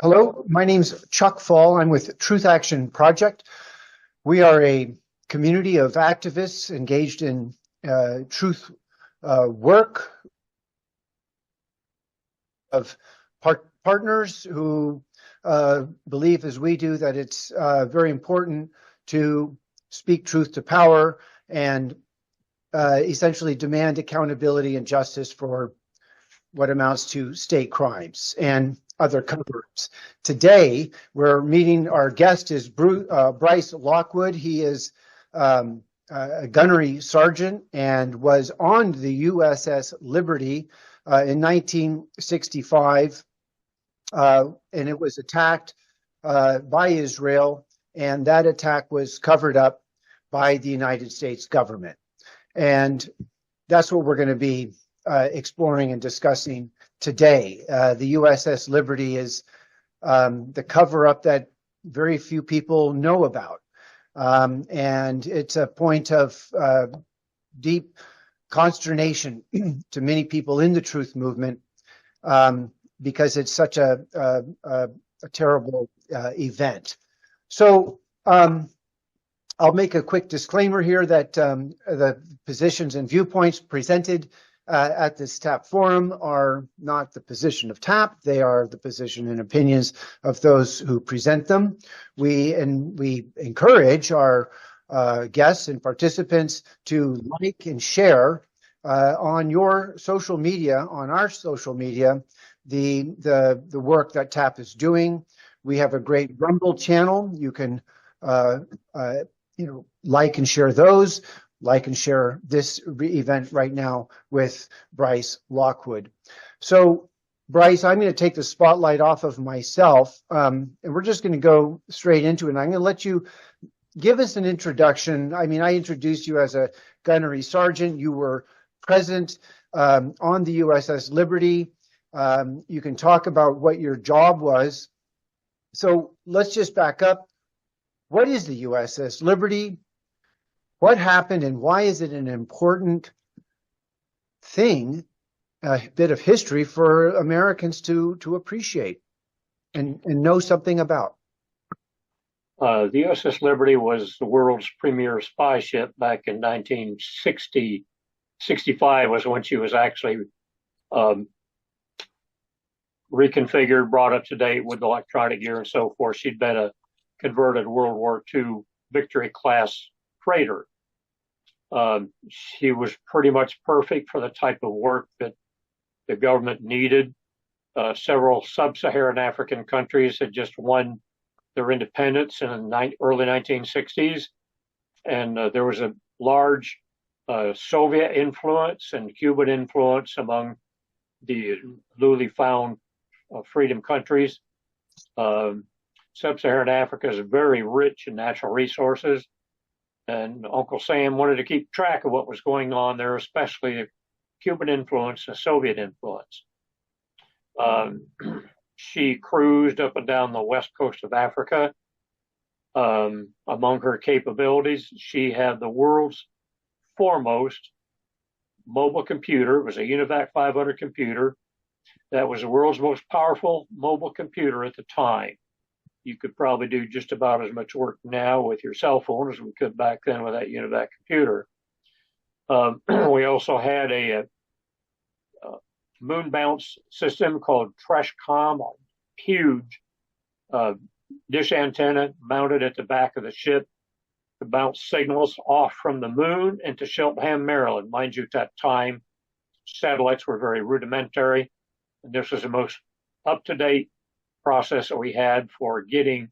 Hello, my name's Chuck Fall. I'm with Truth Action Project. We are a community of activists engaged in truth work, of partners who believe, as we do, that it's very important to speak truth to power and essentially demand accountability and justice for what amounts to state crimes and other cover-ups. Today, we're meeting, our guest is Bryce Lockwood. He is a gunnery sergeant and was on the USS Liberty in 1965, and it was attacked by Israel, and that attack was covered up by the United States government. And that's what we're going to be exploring and discussing today. The USS Liberty is the cover-up that very few people know about. And it's a point of deep consternation to many people in the truth movement because it's such a terrible event. So I'll make a quick disclaimer here that the positions and viewpoints presented at this TAP forum are not the position of TAP. They are the position and opinions of those who present them. We encourage our guests and participants to like and share on your social media, on our social media, the work that TAP is doing. We have a great Rumble channel. You can like and share those. Like and share this event right now with Bryce Lockwood. So, Bryce, I'm going to take the spotlight off of myself, and we're just going to go straight into it. And I'm going to let you give us an introduction. I mean, I introduced you as a gunnery sergeant. You were present on the USS Liberty. You can talk about what your job was. So let's just back up. What is the USS Liberty? What happened and why is it an important thing, a bit of history for Americans to appreciate and know something about? The USS Liberty was the world's premier spy ship back in 1960. 65 was when she was actually reconfigured, brought up to date with electronic gear and so forth. She'd been a converted World War II Victory class freighter. She was pretty much perfect for the type of work that the government needed. Several sub-Saharan African countries had just won their independence in the early 1960s, and there was a large Soviet influence and Cuban influence among the newly found freedom countries. Sub-Saharan Africa is very rich in natural resources, and Uncle Sam wanted to keep track of what was going on there, especially the Cuban influence, the Soviet influence. She cruised up and down the west coast of Africa. Among her capabilities, she had the world's foremost mobile computer. It was a UNIVAC 500 computer that was the world's most powerful mobile computer at the time. You could probably do just about as much work now with your cell phone as we could back then with that UNIVAC computer. We also had a moon bounce system called TRESCOM, a huge dish antenna mounted at the back of the ship to bounce signals off from the moon into Cheltenham, Maryland. Mind you, at that time, satellites were very rudimentary, and this was the most up-to-date process that we had for getting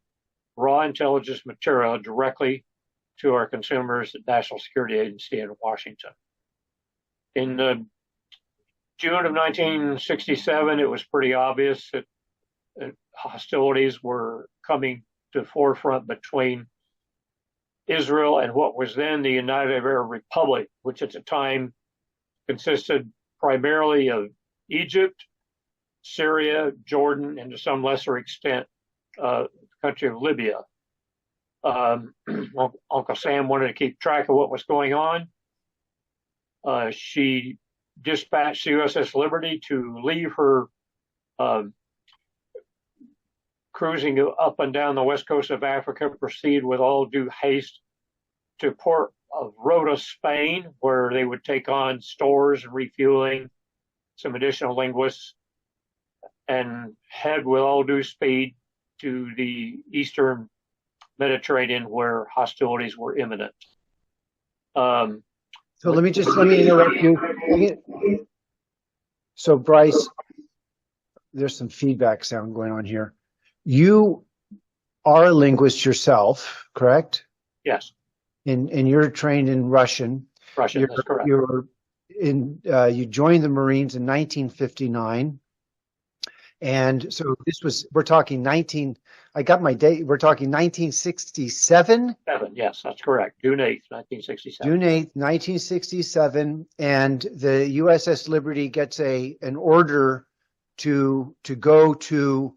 raw intelligence material directly to our consumers at National Security Agency in Washington. In June of 1967, it was pretty obvious that hostilities were coming to the forefront between Israel and what was then the United Arab Republic, which at the time consisted primarily of Egypt, Syria, Jordan, and to some lesser extent, the country of Libya. Uncle Sam wanted to keep track of what was going on. She dispatched the USS Liberty to leave her cruising up and down the west coast of Africa, proceed with all due haste to port of Rota, Spain, where they would take on stores and refueling, some additional linguists, and head with all due speed to the eastern Mediterranean, where hostilities were imminent. So let me interrupt you. So Bryce, there's some feedback sound going on here. You are a linguist yourself, correct? Yes. And you're trained in Russian. Russian, that's correct. You joined the Marines in 1959. And so we're talking I got my date, we're talking 1967? Yes, that's correct. June 8th, 1967. June 8th, 1967. And the USS Liberty gets an order to go to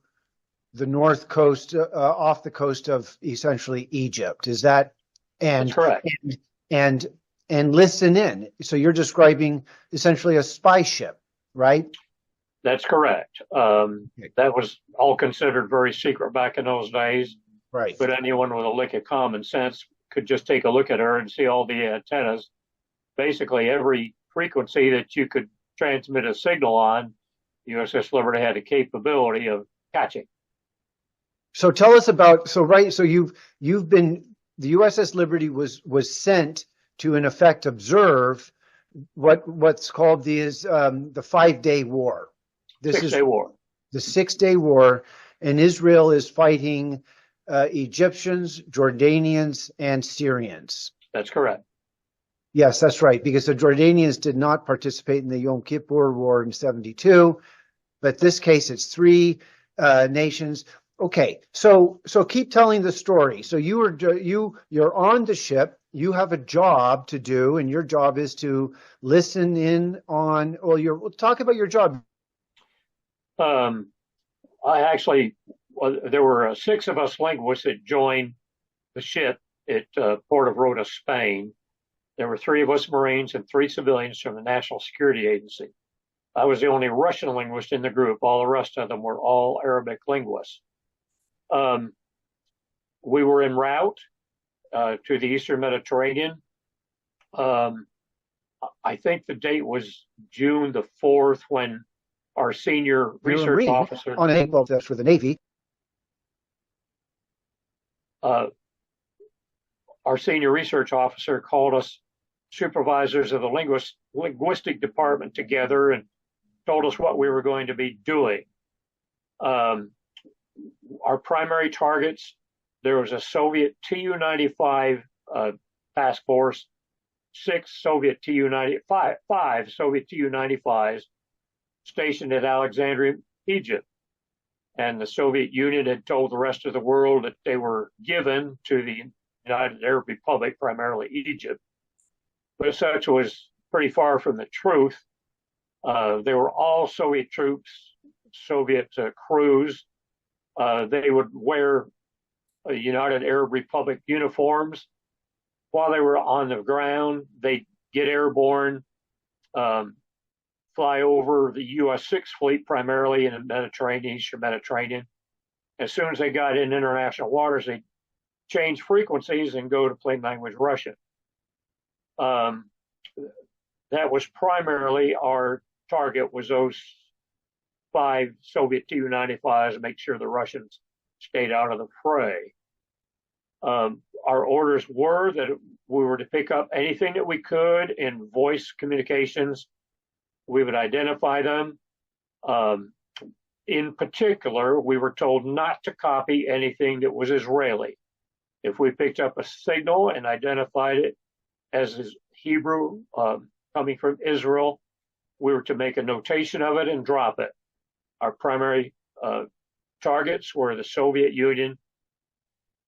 the north coast, off the coast of essentially Egypt. Is that? That's correct. And listen in. So you're describing essentially a spy ship, right? That's correct. That was all considered very secret back in those days. Right. But anyone with a lick of common sense could just take a look at her and see all the antennas. Basically, every frequency that you could transmit a signal on, USS Liberty had a capability of catching. So tell us about, so you've been, the USS Liberty was sent to, in effect, observe what's called the 5-day war. This is the 6-day war, and Israel is fighting Egyptians, Jordanians, and Syrians. That's correct. Yes, that's right, because the Jordanians did not participate in the Yom Kippur War in 72, but this case it's 3 nations. Okay, so keep telling the story. So you're on the ship. You have a job to do, and your job is to listen in on. We'll talk about your job. There were 6 of us linguists that joined the ship at Port of Rota, Spain. There were 3 of us Marines and 3 civilians from the National Security Agency. I was the only Russian linguist in the group. All the rest of them were all Arabic linguists. We were en route to the Eastern Mediterranean. I think the date was June the 4th when our senior research officer on a boat for the Navy. Our senior research officer called us supervisors of the linguistic department together and told us what we were going to be doing. Our primary targets, there was a Soviet Tu-95 task force, 6 Soviet Tu-95, 5 Soviet Tu-95s stationed at Alexandria, Egypt. And the Soviet Union had told the rest of the world that they were given to the United Arab Republic, primarily Egypt. But such was pretty far from the truth. They were all Soviet troops, Soviet crews. They would wear United Arab Republic uniforms. While they were on the ground, they'd get airborne, fly over the US-6 fleet, primarily in the Mediterranean, Eastern Mediterranean. As soon as they got in international waters, they'd change frequencies and go to plain language Russian. That was primarily our target, was those 5 Soviet Tu-95s to make sure the Russians stayed out of the fray. Our orders were that we were to pick up anything that we could in voice communications. We would identify them. In particular, we were told not to copy anything that was Israeli. If we picked up a signal and identified it as Hebrew coming from Israel, we were to make a notation of it and drop it. Our primary targets were the Soviet Union,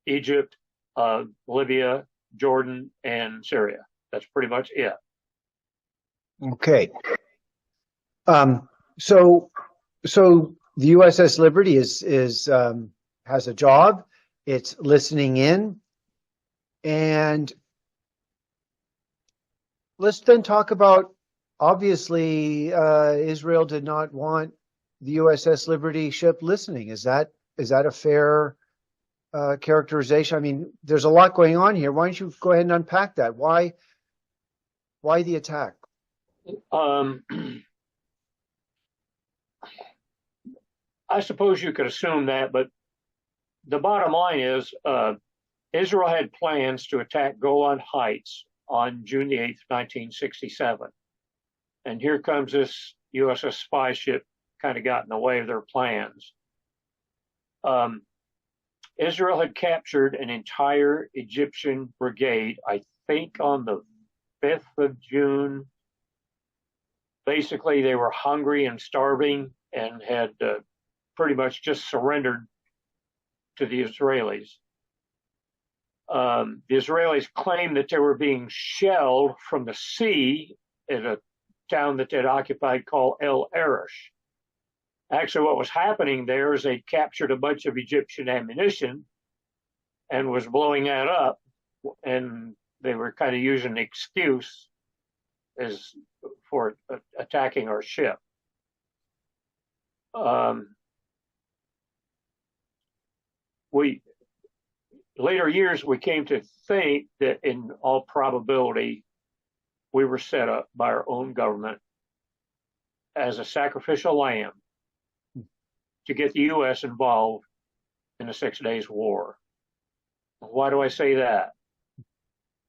Egypt, Libya, Jordan, and Syria. That's pretty much it. Okay. So the USS Liberty has a job. It's listening in, and let's then talk about, obviously, Israel did not want the USS Liberty ship listening. Is that Is that a fair characterization? I mean, there's a lot going on here. Why don't you go ahead and unpack that? Why the attack? I suppose you could assume that, but the bottom line is Israel had plans to attack Golan Heights on June the 8th, 1967. And here comes this USS spy ship, kind of got in the way of their plans. Israel had captured an entire Egyptian brigade, I think on the 5th of June. Basically, they were hungry and starving and had pretty much just surrendered to the Israelis. The Israelis claimed that they were being shelled from the sea at a town that they'd occupied called El Arish. Actually, what was happening there is they captured a bunch of Egyptian ammunition and was blowing that up, and they were kind of using the excuse as for attacking our ship. Later years, we came to think that in all probability, we were set up by our own government as a sacrificial lamb to get the U.S. involved in the 6 Days War. Why do I say that?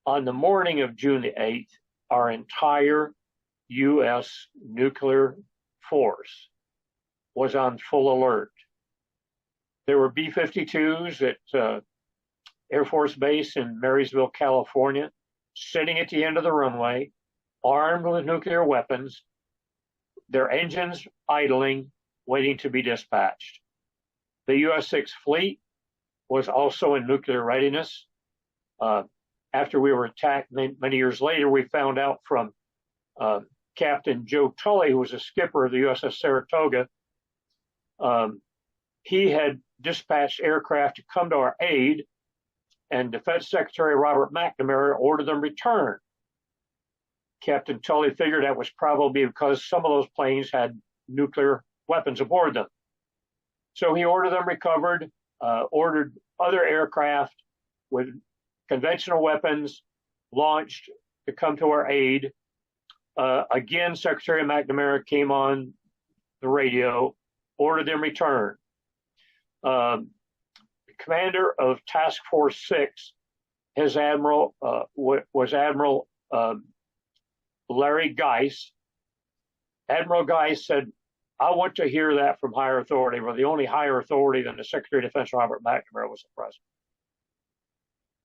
On the morning of June the 8th, our entire U.S. nuclear force was on full alert. There were B-52s at Air Force Base in Marysville, California, sitting at the end of the runway, armed with nuclear weapons, their engines idling, waiting to be dispatched. The U.S. Sixth Fleet was also in nuclear readiness. After we were attacked many years later, we found out from Captain Joe Tully, who was a skipper of the USS Saratoga. He had dispatched aircraft to come to our aid, and Defense Secretary Robert McNamara ordered them returned. Captain Tully figured that was probably because some of those planes had nuclear weapons aboard them. So he ordered them recovered, ordered other aircraft with conventional weapons launched to come to our aid. Again, Secretary McNamara came on the radio, ordered them returned. The commander of Task Force 6, his admiral was Admiral Larry Geis. Admiral Geis said, I want to hear that from higher authority. Well, the only higher authority than the Secretary of Defense, Robert McNamara, was the president.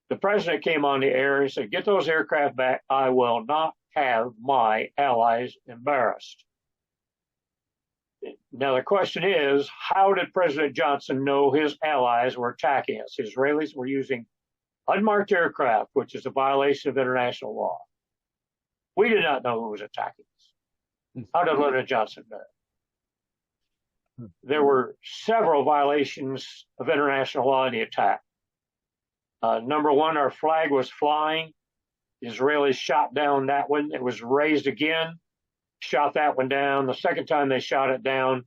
The president came on the air and said, get those aircraft back. I will not have my allies embarrassed. Now, the question is, how did President Johnson know his allies were attacking us? The Israelis were using unmarked aircraft, which is a violation of international law. We did not know who was attacking us. How did President Johnson know? There were several violations of international law in the attack. Number one, our flag was flying. The Israelis shot down that one. It was raised again, shot that one down. The second time they shot it down,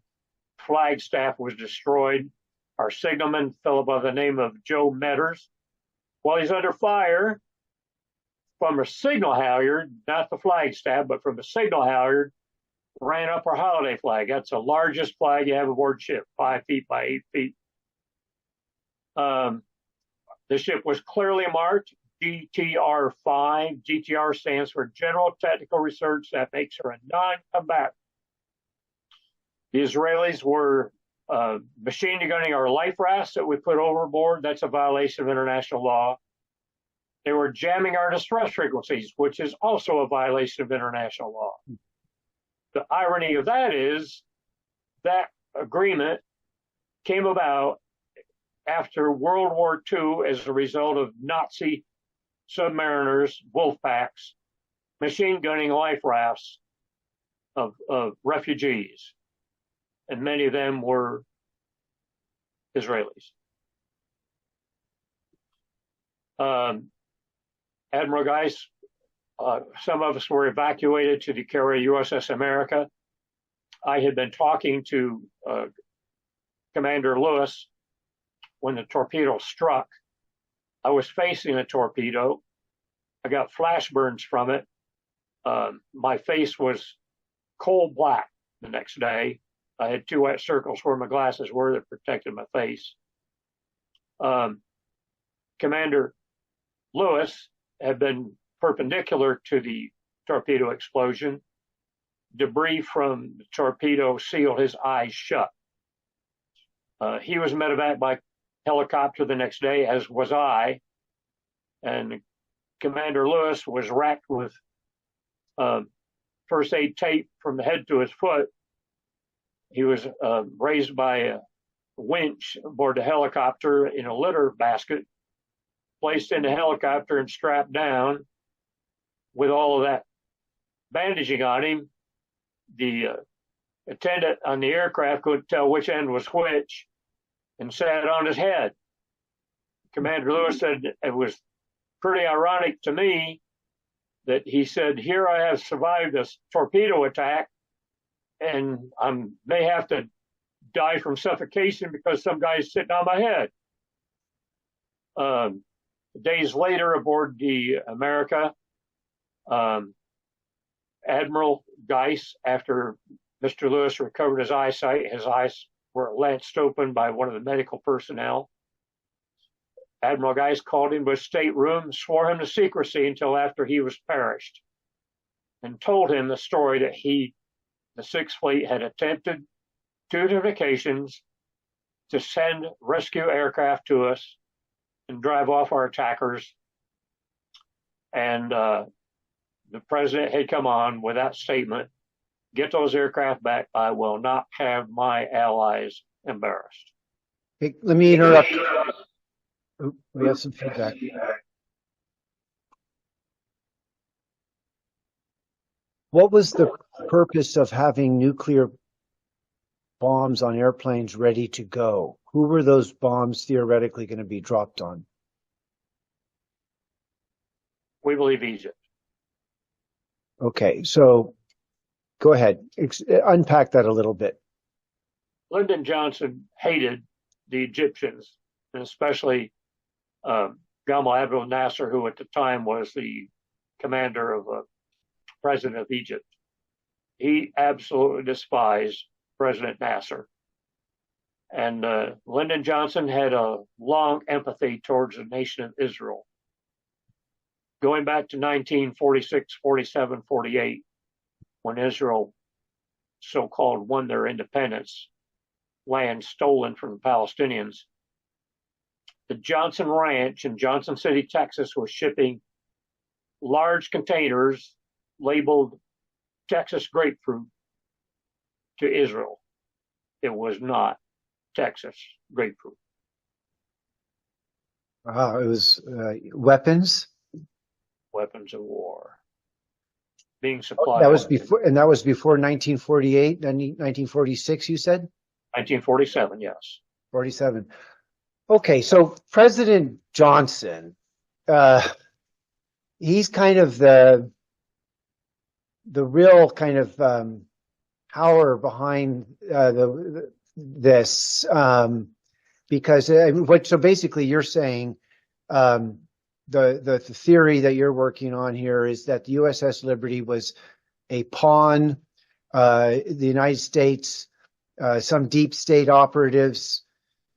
flag staff was destroyed. Our signalman, fellow by the name of Joe Metters, while he's under fire from a signal halyard, not the flag staff, but from the signal halyard, ran up our holiday flag. That's the largest flag you have aboard ship, 5 feet by 8 feet. The ship was clearly marked GTR-5. GTR stands for General Technical Research. That makes her a non-combatant. The Israelis were machine gunning our life rafts that we put overboard. That's a violation of international law. They were jamming our distress frequencies, which is also a violation of international law. The irony of that is that agreement came about after World War II as a result of Nazi submariners, wolf packs, machine gunning life rafts of refugees. And many of them were Israelis. Admiral Geis, some of us were evacuated to the carrier USS America. I had been talking to Commander Lewis when the torpedo struck. I was facing a torpedo. I got flash burns from it. My face was coal black the next day. I had 2 white circles where my glasses were that protected my face. Commander Lewis had been perpendicular to the torpedo explosion. Debris from the torpedo sealed his eyes shut. He was medevac by helicopter the next day, as was I. And Commander Lewis was racked with first aid tape from the head to his foot. He was raised by a winch aboard the helicopter in a litter basket, placed in the helicopter and strapped down. With all of that bandaging on him, the attendant on the aircraft couldn't tell which end was which and sat on his head. Commander Lewis said it was pretty ironic to me that he said, here I have survived a torpedo attack and I may have to die from suffocation because some guy's sitting on my head. Days later, aboard the America, Admiral Geis, after Mr. Lewis recovered his eyesight, his eyes were lanced open by one of the medical personnel. Admiral Geis called him to his stateroom, swore him to secrecy until after he was perished, and told him the story that the Sixth Fleet, had attempted 2 different occasions to send rescue aircraft to us and drive off our attackers. And the president had come on with that statement, get those aircraft back. I will not have my allies embarrassed. Hey, let me interrupt. Oh, we have some feedback. What was the purpose of having nuclear bombs on airplanes ready to go? Who were those bombs theoretically going to be dropped on? We believe Egypt. Okay, so go ahead. Unpack that a little bit. Lyndon Johnson hated the Egyptians, and especially Gamal Abdel Nasser, who at the time was the commander of president of Egypt. He absolutely despised President Nasser. And Lyndon Johnson had a long empathy towards the nation of Israel. Going back to 1946, 47, 48, when Israel so-called won their independence, land stolen from the Palestinians, the Johnson Ranch in Johnson City, Texas, was shipping large containers labeled Texas grapefruit to Israel. It was not Texas grapefruit. It was weapons. Weapons of war being supplied. That was before, and that was before 1948, 1946. You said 1947. Yes, 47. Okay, so President Johnson, he's kind of the real kind of power behind this, because so basically you're saying the theory that you're working on here is that the USS Liberty was a pawn. The United States, some deep state operatives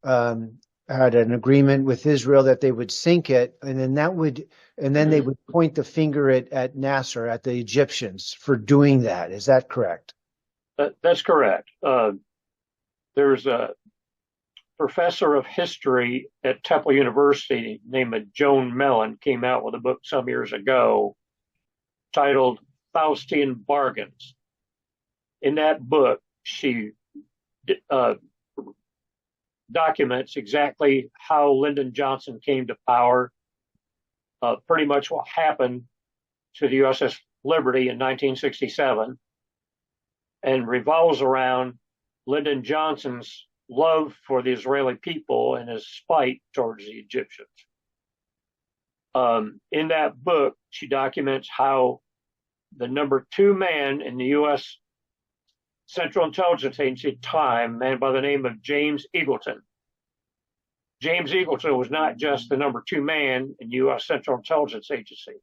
had an agreement with Israel that they would sink it, and then they would point the finger at Nasser, at the Egyptians, for doing that. Is that correct? That's correct. There's a professor of history at Temple University named Joan Mellon came out with a book some years ago titled Faustian Bargains. In that book, she documents exactly how Lyndon Johnson came to power, pretty much what happened to the USS Liberty in 1967, and revolves around Lyndon Johnson's love for the Israeli people and his spite towards the Egyptians. In that book, she documents how the number 2 man in the U.S. Central Intelligence Agency at the time, a man by the name of James Eagleton, James Eagleton was not just the number 2 man in U.S. Central Intelligence Agency.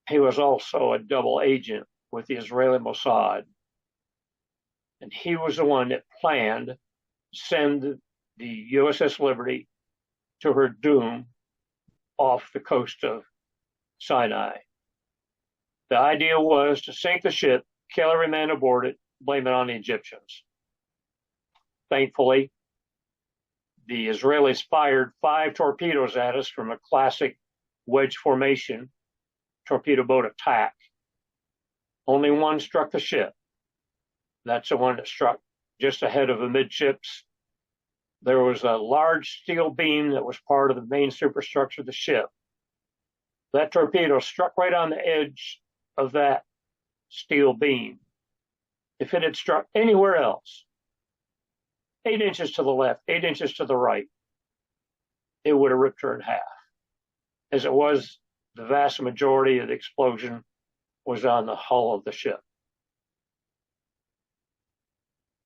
He was also a double agent with the Israeli Mossad. And he was the one that planned to send the USS Liberty to her doom off the coast of Sinai. The idea was to sink the ship, kill every man aboard it, blame it on the Egyptians. Thankfully, the Israelis fired 5 torpedoes at us from a classic wedge formation torpedo boat attack. Only one struck the ship. That's the one that struck just ahead of the midships. There was a large steel beam that was part of the main superstructure of the ship. That torpedo struck right on the edge of that steel beam. If it had struck anywhere else, 8 inches to the left, 8 inches to the right, it would have ripped her in half. As it was, the vast majority of the explosion was on the hull of the ship.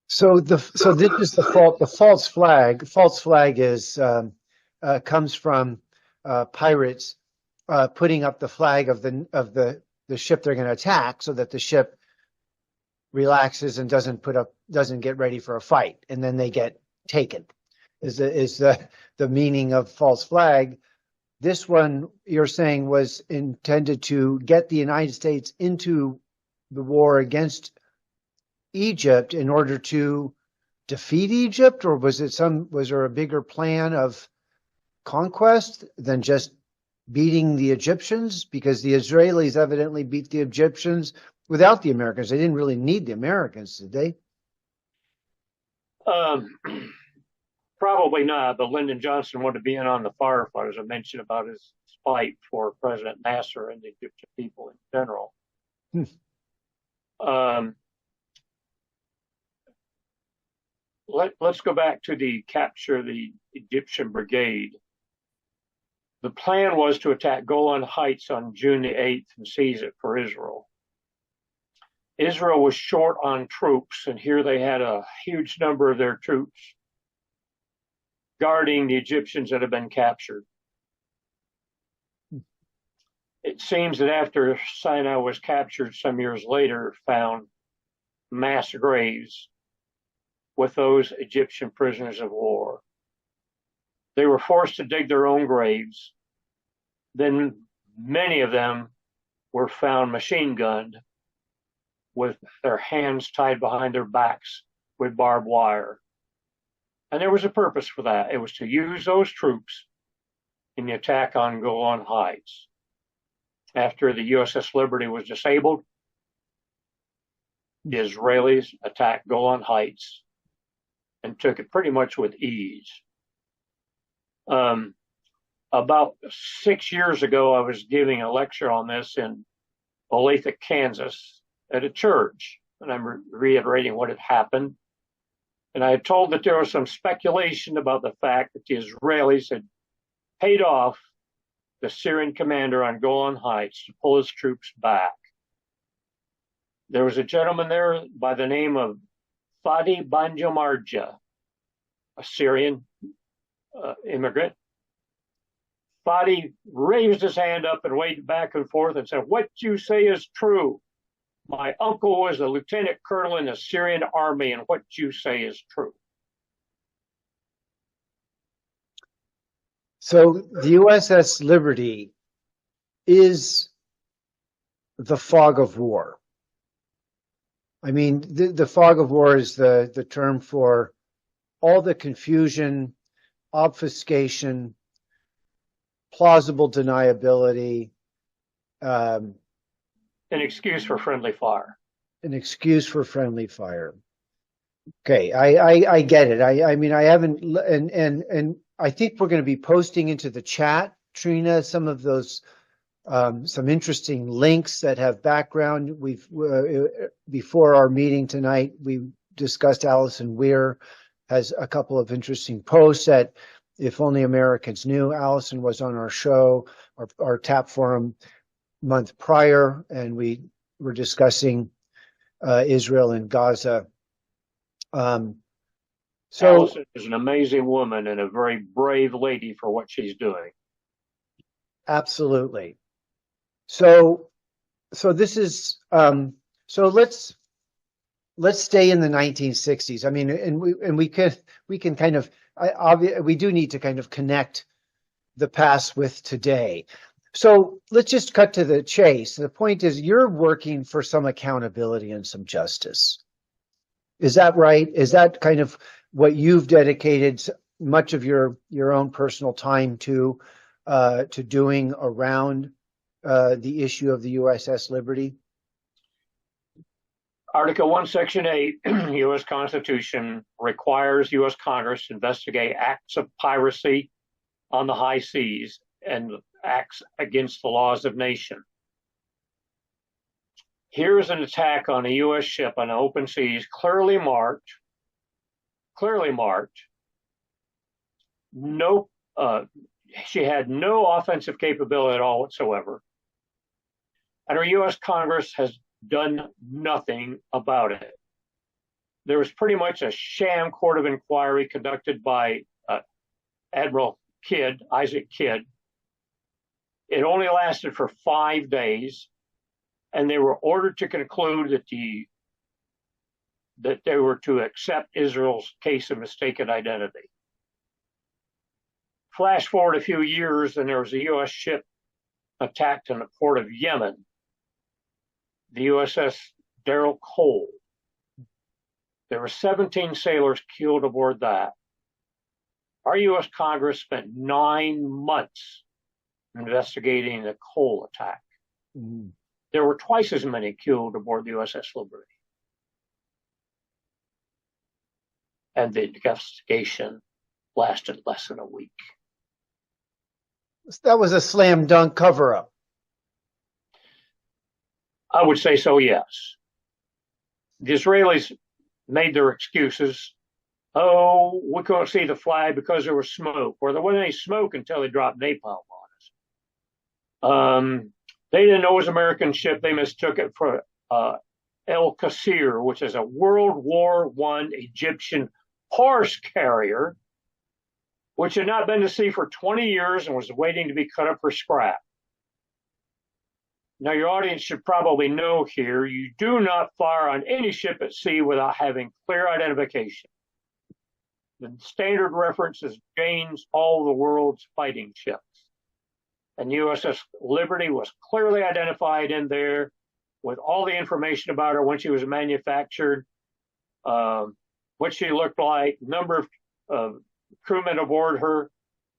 So this is the false flag. False flag is comes from pirates putting up the flag of the ship they're going to attack, so that the ship relaxes and doesn't get ready for a fight, and then they get taken. Is the meaning of false flag? This one you're saying was intended to get the United States into the war against Egypt in order to defeat Egypt, or was there a bigger plan of conquest than just beating the Egyptians? Because the Israelis evidently beat the Egyptians without the Americans. They didn't really need the Americans, did they? Probably not, but Lyndon Johnson wanted to be in on the firefight, as I mentioned about his spite for President Nasser and the Egyptian people in general. Let's go back to the capture of the Egyptian brigade. The plan was to attack Golan Heights on June the 8th and seize it for Israel. Israel was short on troops, and here they had a huge number of their troops guarding the Egyptians that had been captured. It seems that after Sinai was captured some years later, found mass graves with those Egyptian prisoners of war. They were forced to dig their own graves. Then many of them were found machine gunned with their hands tied behind their backs with barbed wire. And there was a purpose for that. It was to use those troops in the attack on Golan Heights. After the USS Liberty was disabled, the Israelis attacked Golan Heights and took it pretty much with ease. About 6 years ago, I was giving a lecture on this in Olathe, Kansas, at a church, and I'm reiterating what had happened. And I had told that there was some speculation about the fact that the Israelis had paid off the Syrian commander on Golan Heights to pull his troops back. There was a gentleman there by the name of Fadi Banjamarja, a Syrian immigrant. Fadi raised his hand up and waved back and forth and said, "What you say is true. My uncle was a lieutenant colonel in the Syrian army, and what you say is true." So the USS Liberty is the fog of war. I mean, the fog of war is the term for all the confusion, obfuscation, plausible deniability. An excuse for friendly fire. An excuse for friendly fire. Okay, I get it. I mean, I haven't, and I think we're going to be posting into the chat, Trina, some of those, some interesting links that have background. Before our meeting tonight, we discussed Allison Weir has a couple of interesting posts that If Only Americans Knew. Allison was on our show, our TAP forum month prior, and we were discussing Israel and Gaza. So Allison is an amazing woman and a very brave lady for what she's doing. absolutely. So this is so let's stay in the 1960s. I mean, and we can kind of we do need to kind of connect the past with today. So let's just cut to the chase. The point is, you're working for some accountability and some justice. Is that right? Is that kind of what you've dedicated much of your own personal time to doing around the issue of the USS Liberty? Article 1, Section 8, U.S. Constitution requires U.S. Congress to investigate acts of piracy on the high seas and acts against the laws of nation. Here is an attack on a U.S. ship on open seas, clearly marked. No, she had no offensive capability at all whatsoever, and our U.S. Congress has done nothing about it. There was pretty much a sham court of inquiry conducted by Admiral Kidd, Isaac Kidd. It only lasted for 5 days, and they were ordered to conclude that they were to accept Israel's case of mistaken identity. Flash forward a few years, and there was a U.S. ship attacked in the port of Yemen, the USS Darrell Cole. There were 17 sailors killed aboard that. Our U.S. Congress spent 9 months investigating the Cole attack. Mm-hmm. There were twice as many killed aboard the USS Liberty. And the investigation lasted less than a week. That was a slam dunk cover up. I would say so, yes. The Israelis made their excuses. Oh, we couldn't see the flag because there was smoke, or there wasn't any smoke until they dropped napalm on us. They didn't know it was an American ship. They mistook it for El Qasir, which is a World War I Egyptian horse carrier, which had not been to sea for 20 years and was waiting to be cut up for scrap. Now, your audience should probably know here, you do not fire on any ship at sea without having clear identification. The standard reference is Jane's All the World's Fighting Ships. And USS Liberty was clearly identified in there with all the information about her, when she was manufactured, what she looked like, number of crewmen aboard her.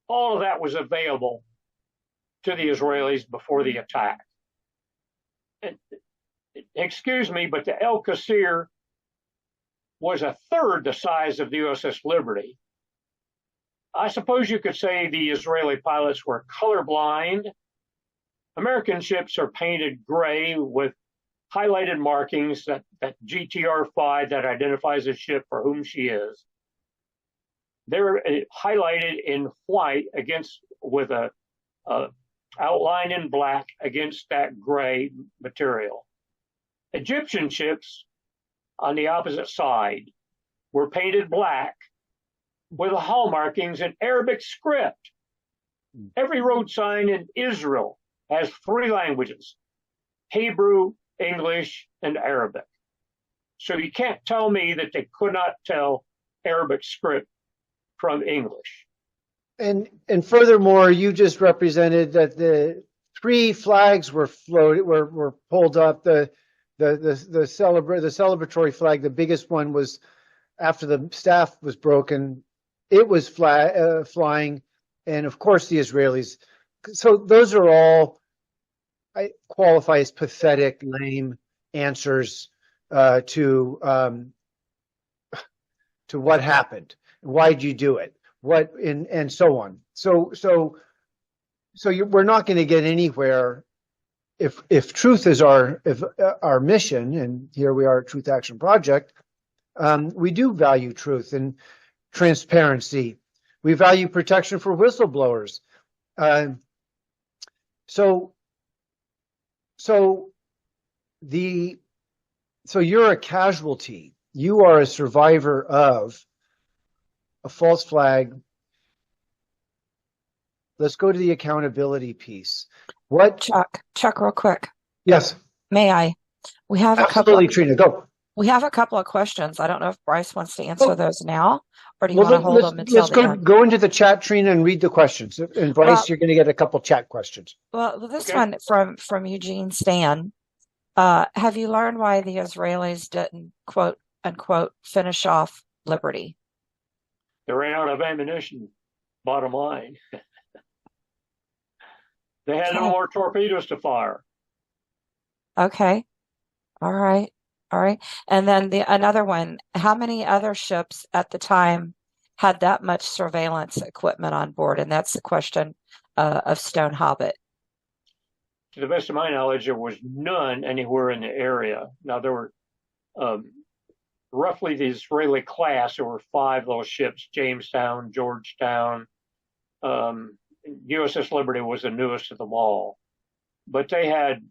All of that was available to the Israelis before the attack. And, excuse me, but the El Qasir was a third the size of the USS Liberty. I suppose you could say the Israeli pilots were colorblind. American ships are painted gray with highlighted markings, that GTR-5 that identifies a ship for whom she is. They're highlighted in white with a outline in black against that gray material. Egyptian ships on the opposite side were painted black with the hull markings in Arabic script. Every road sign in Israel has 3 languages: Hebrew, English, and Arabic. So you can't tell me that they could not tell Arabic script from English. And furthermore, you just represented that the 3 flags were floated, were pulled up. The celebratory flag, the biggest one, was after the staff was broken. It was flying, and of course the Israelis. So those are all, I qualify as pathetic, lame answers to what happened. Why'd you do it? What and so on. So we're not going to get anywhere if truth is our mission, and here we are at Truth Action Project. We do value truth and transparency. We value protection for whistleblowers. So you're a casualty. You are a survivor of a false flag, let's go to the accountability piece. What? Chuck, real quick. Yes. May I? We have Absolutely, Trina, go. We have a couple of questions. I don't know if Bryce wants to answer those now, or do you Well, want to hold them until let's the end? go into the chat, Trina, and read the questions. And Bryce, you're going to get a couple chat questions. Well, this Okay. one from Eugene Stan. Have you learned why the Israelis didn't, quote unquote, finish off Liberty? They ran out of ammunition, bottom line. They had no more torpedoes to fire. Okay. All right. All right. And then another one, how many other ships at the time had that much surveillance equipment on board? And that's the question of Stone Hobbit. To the best of my knowledge, there was none anywhere in the area. Now, there were roughly the Israeli class. There were 5 of those ships: Jamestown, Georgetown. USS Liberty was the newest of them all. But they had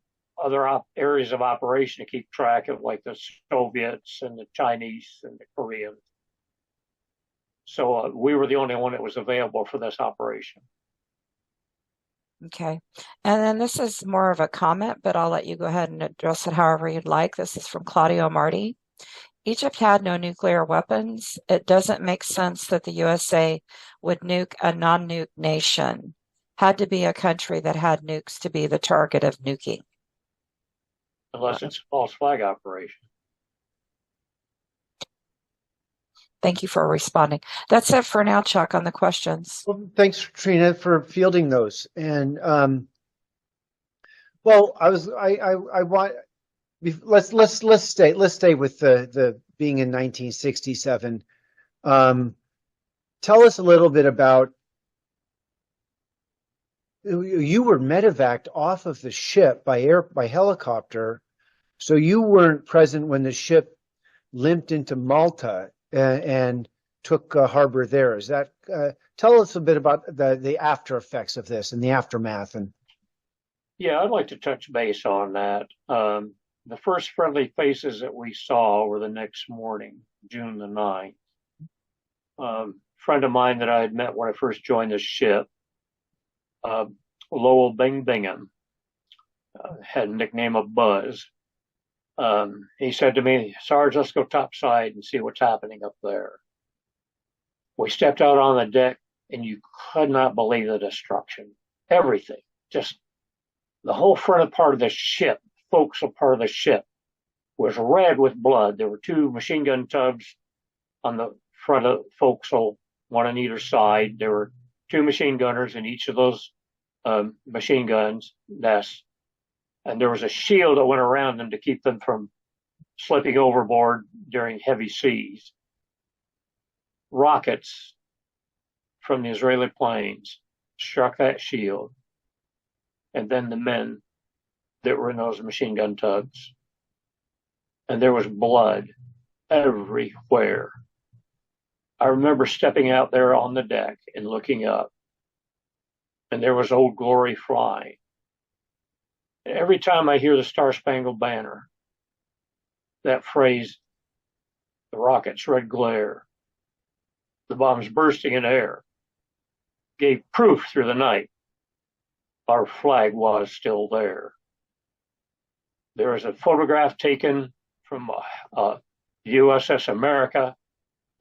other areas of operation to keep track of, like the Soviets and the Chinese and the Koreans. So we were the only one that was available for this operation. Okay. And then this is more of a comment, but I'll let you go ahead and address it however you'd like. This is from Claudio Marti. Egypt had no nuclear weapons. It doesn't make sense that the USA would nuke a non-nuke nation. Had to be a country that had nukes to be the target of nuking. Unless it's a false flag operation. Thank you for responding. That's it for now, Chuck, on the questions. Well, thanks, Trina, for fielding those. And well, I want let's stay with the being in 1967. Tell us a little bit about, you were medevaced off of the ship by helicopter, so you weren't present when the ship limped into Malta and took harbor there. Is that tell us a bit about the after effects of this and the aftermath? And yeah, I'd like to touch base on that. The first friendly faces that we saw were the next morning, June the 9th. A friend of mine that I had met when I first joined the ship, Lowell Bingham, had a nickname of Buzz. He said to me, "Sarge, let's go topside and see what's happening up there." We stepped out on the deck, and you could not believe the destruction. Everything, just the whole front part of the ship, forecastle part of the ship, was red with blood. There were 2 machine gun tubs on the front of the forecastle, one on either side. There were 2 machine gunners in each of those machine guns nests, and there was a shield that went around them to keep them from slipping overboard during heavy seas. Rockets from the Israeli planes struck that shield, and then the men that were in those machine gun tubs. And there was blood everywhere. I remember stepping out there on the deck and looking up, and there was Old Glory flying. Every time I hear the Star Spangled Banner, that phrase, the rockets' red glare, the bombs bursting in air, gave proof through the night our flag was still there. There was a photograph taken from USS America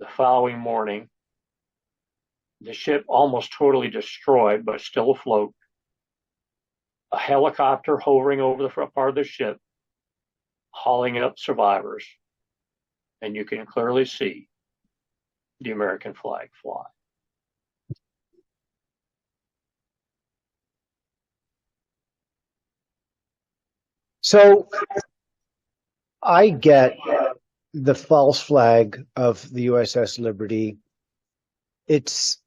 the following morning. The ship almost totally destroyed, but still afloat. A helicopter hovering over the front part of the ship, hauling up survivors. And you can clearly see the American flag fly. so I get the false flag of the USS Liberty. It's,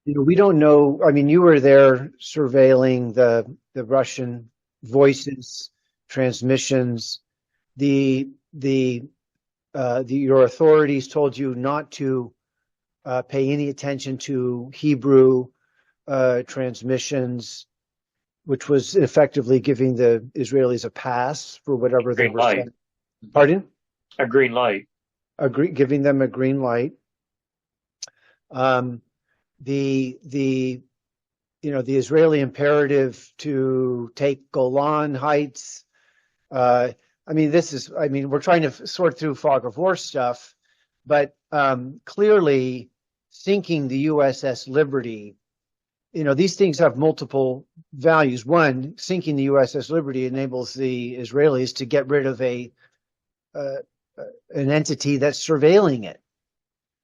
we don't know. I mean, you were there surveilling the Russian voices, transmissions. Your authorities told you not to pay any attention to Hebrew transmissions, which was effectively giving the Israelis a pass for whatever they were saying. Pardon? A green light. Giving them a green light. The the Israeli imperative to take Golan Heights. I mean, we're trying to sort through fog of war stuff, but clearly sinking the USS Liberty, these things have multiple values. One, sinking the USS Liberty enables the Israelis to get rid of an entity that's surveilling it.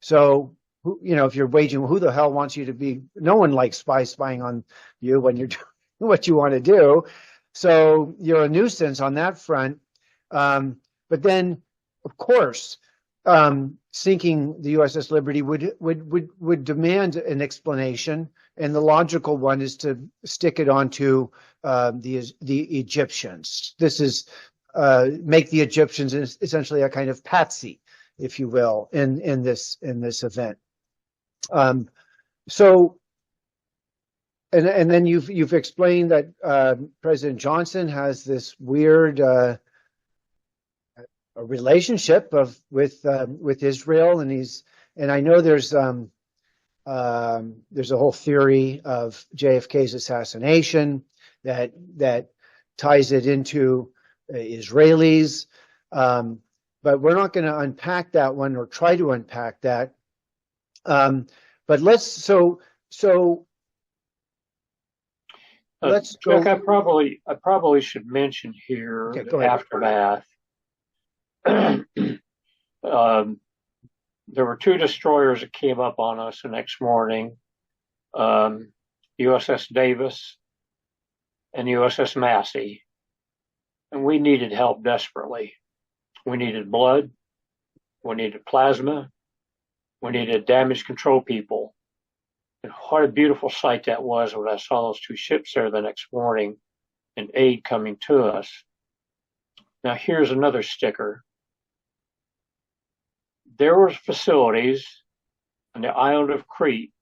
So, if you're waging, who the hell wants you to be? No one likes spying on you when you're doing what you want to do. So you're a nuisance on that front. But then, of course, sinking the USS Liberty would demand an explanation, and the logical one is to stick it onto the Egyptians. This is make the Egyptians essentially a kind of patsy, if you will, in this event. So, and then you've explained that President Johnson has this weird a relationship with Israel, and I know there's a whole theory of JFK's assassination that ties it into Israelis, but we're not going to unpack that one or try to unpack that. But let's go. Chuck, I probably should mention here the aftermath. There were two destroyers that came up on us the next morning, USS Davis and USS Massey, and we needed help desperately. We needed blood, we needed plasma, we needed damage control people. And what a beautiful sight that was when I saw those two ships there the next morning and aid coming to us. Now here's another sticker. There were facilities on the island of Crete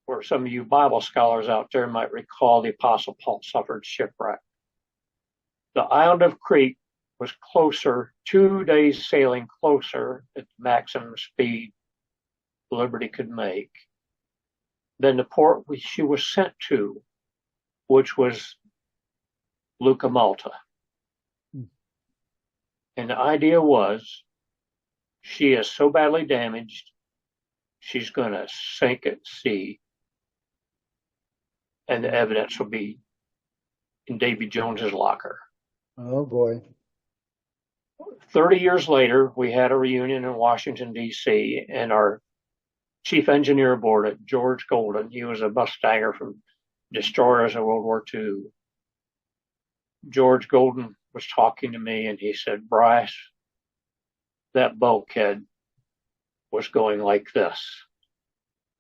where some of you Bible scholars out there might recall the Apostle Paul suffered shipwreck. The island of Crete was closer, 2 days sailing closer at the maximum speed Liberty could make than the port which she was sent to, which was Lucca, Malta. And the idea was, she is so badly damaged, she's going to sink at sea, and the evidence will be in Davy Jones's locker. Oh boy. 30 years later, we had a reunion in Washington, D.C., and our chief engineer aboard it, George Golden, he was a Mustanger from destroyers of World War II. George Golden was talking to me, and he said, Bryce, that bulkhead was going like this.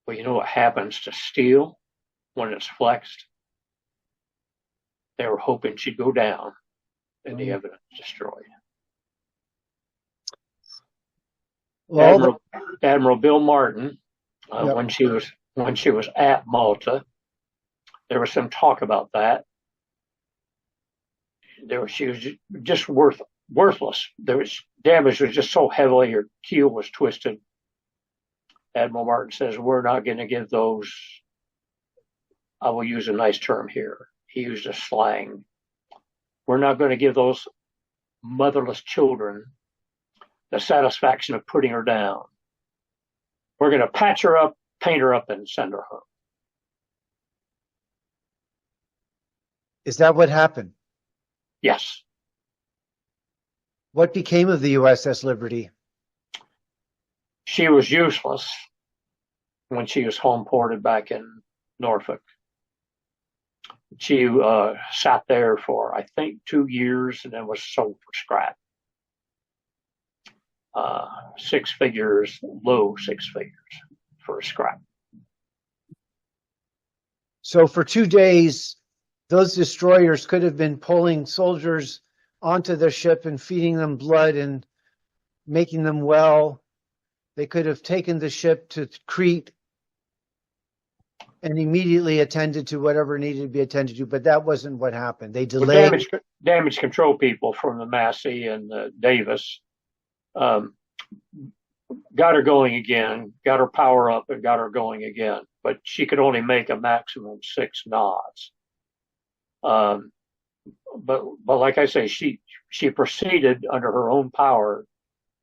Well, you know what happens to steel when it's flexed? They were hoping she'd go down and the evidence destroyed. Well, Admiral Bill Martin, when she was at Malta, there was some talk about that. She was just worthless. Damage was just so heavily, her keel was twisted. Admiral Martin says, we're not going to give those, I will use a nice term here. He used a slang. We're not going to give those motherless children the satisfaction of putting her down. We're going to patch her up, paint her up, and send her home. Is that what happened? Yes. What became of the USS Liberty? She was useless when she was home ported back in Norfolk. She sat there for, I think, 2 years and then was sold for scrap. 6 figures, low 6 figures for scrap. So for 2 days, those destroyers could have been pulling soldiers onto the ship and feeding them blood and making them well. They could have taken the ship to Crete and immediately attended to whatever needed to be attended to, but that wasn't what happened. They delayed. Damage control people from the Massey and the Davis got her going again, got her power up and got her going again, but she could only make a maximum 6 knots. But like I say, she proceeded under her own power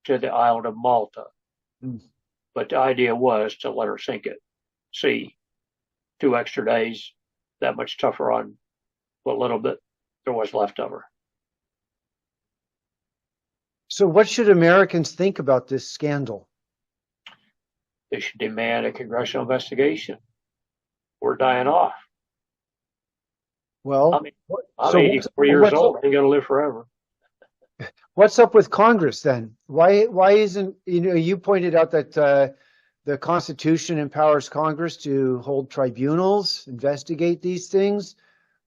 to the island of Malta. Mm. But the idea was to let her sink at sea 2 extra days, that much tougher on what little bit there was left of her. So what should Americans think about this scandal? They should demand a congressional investigation. We're dying off. Well, I'm 84 years old. I ain't going to live forever. What's up with Congress then? Why isn't, you pointed out that the Constitution empowers Congress to hold tribunals, investigate these things.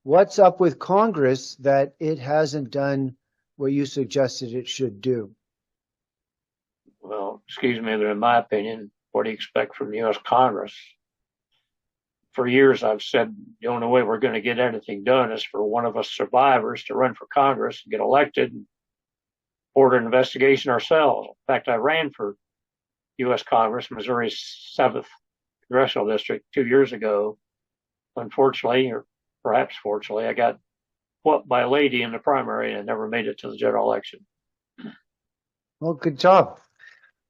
What's up with Congress that it hasn't done what you suggested it should do? Well, excuse me, but in my opinion, what do you expect from the U.S. Congress? For years, I've said the only way we're going to get anything done is for one of us survivors to run for Congress and get elected and order an investigation ourselves. In fact, I ran for U.S. Congress, Missouri's 7th Congressional District 2 years ago. Unfortunately, or perhaps fortunately, I got whooped by a lady in the primary and never made it to the general election. Well, good job.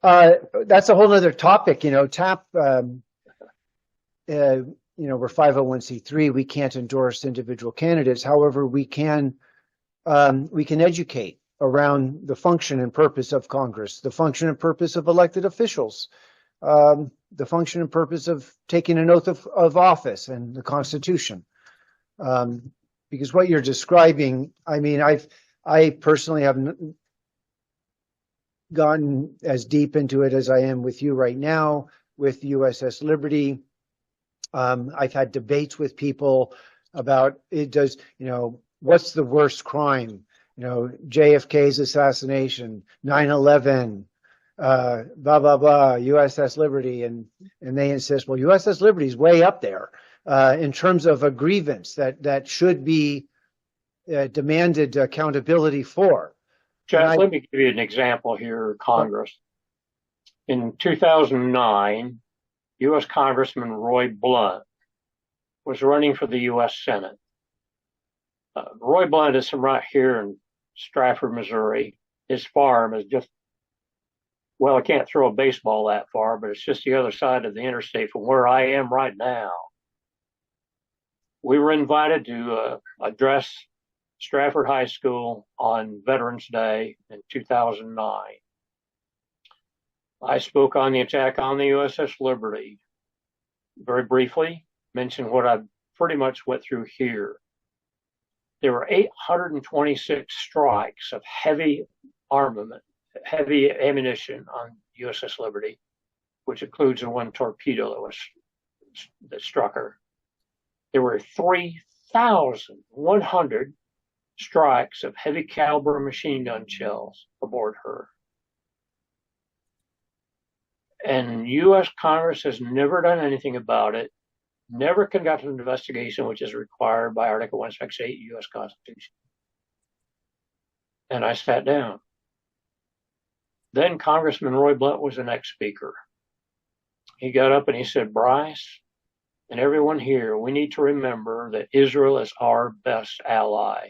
That's a whole other topic, TAP, we're 501c3. We can't endorse individual candidates. However, we can educate around the function and purpose of Congress, the function and purpose of elected officials, the function and purpose of taking an oath of office and the Constitution. Because what you're describing, I personally haven't gotten as deep into it as I am with you right now with USS Liberty. I've had debates with people about what's the worst crime? JFK's assassination, 9/11, blah, blah, blah, USS Liberty. And they insist, well, USS Liberty is way up there in terms of a grievance that should be demanded accountability for. Jeff, let me give you an example here, Congress. In 2009, U.S. Congressman Roy Blunt was running for the U.S. Senate. Roy Blunt is from right here in Stratford, Missouri. His farm is just, well, I can't throw a baseball that far, but it's just the other side of the interstate from where I am right now. We were invited to address Stratford High School on Veterans Day in 2009. I spoke on the attack on the USS Liberty. Very briefly, mentioned what I pretty much went through here. There were 826 strikes of heavy armament, heavy ammunition on USS Liberty, which includes the one torpedo that struck her. There were 3,100 strikes of heavy caliber machine gun shells aboard her. And U.S. Congress has never done anything about it, never conducted an investigation, which is required by Article 168 U.S. Constitution. And I sat down. Then Congressman Roy Blunt was the next speaker. He got up and he said, Bryce, and everyone here, we need to remember that Israel is our best ally.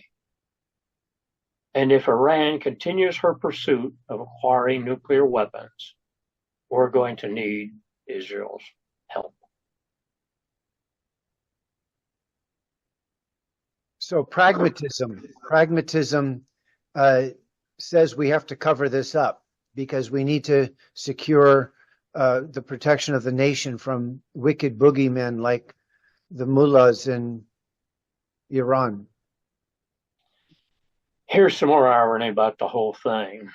And if Iran continues her pursuit of acquiring nuclear weapons, we're going to need Israel's help. So pragmatism says we have to cover this up because we need to secure the protection of the nation from wicked boogeymen like the mullahs in Iran. Here's some more irony about the whole thing.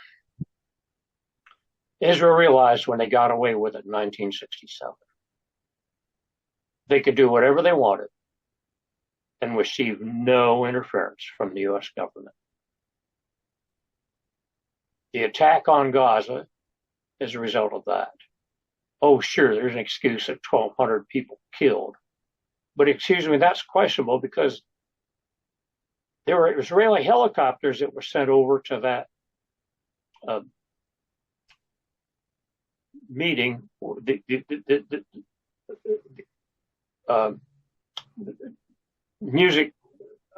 Israel realized when they got away with it in 1967, they could do whatever they wanted and receive no interference from the U.S. government. The attack on Gaza is a result of that. Oh, sure, there's an excuse of 1,200 people killed. But excuse me, that's questionable because there were Israeli helicopters that were sent over to that meeting, uh, music.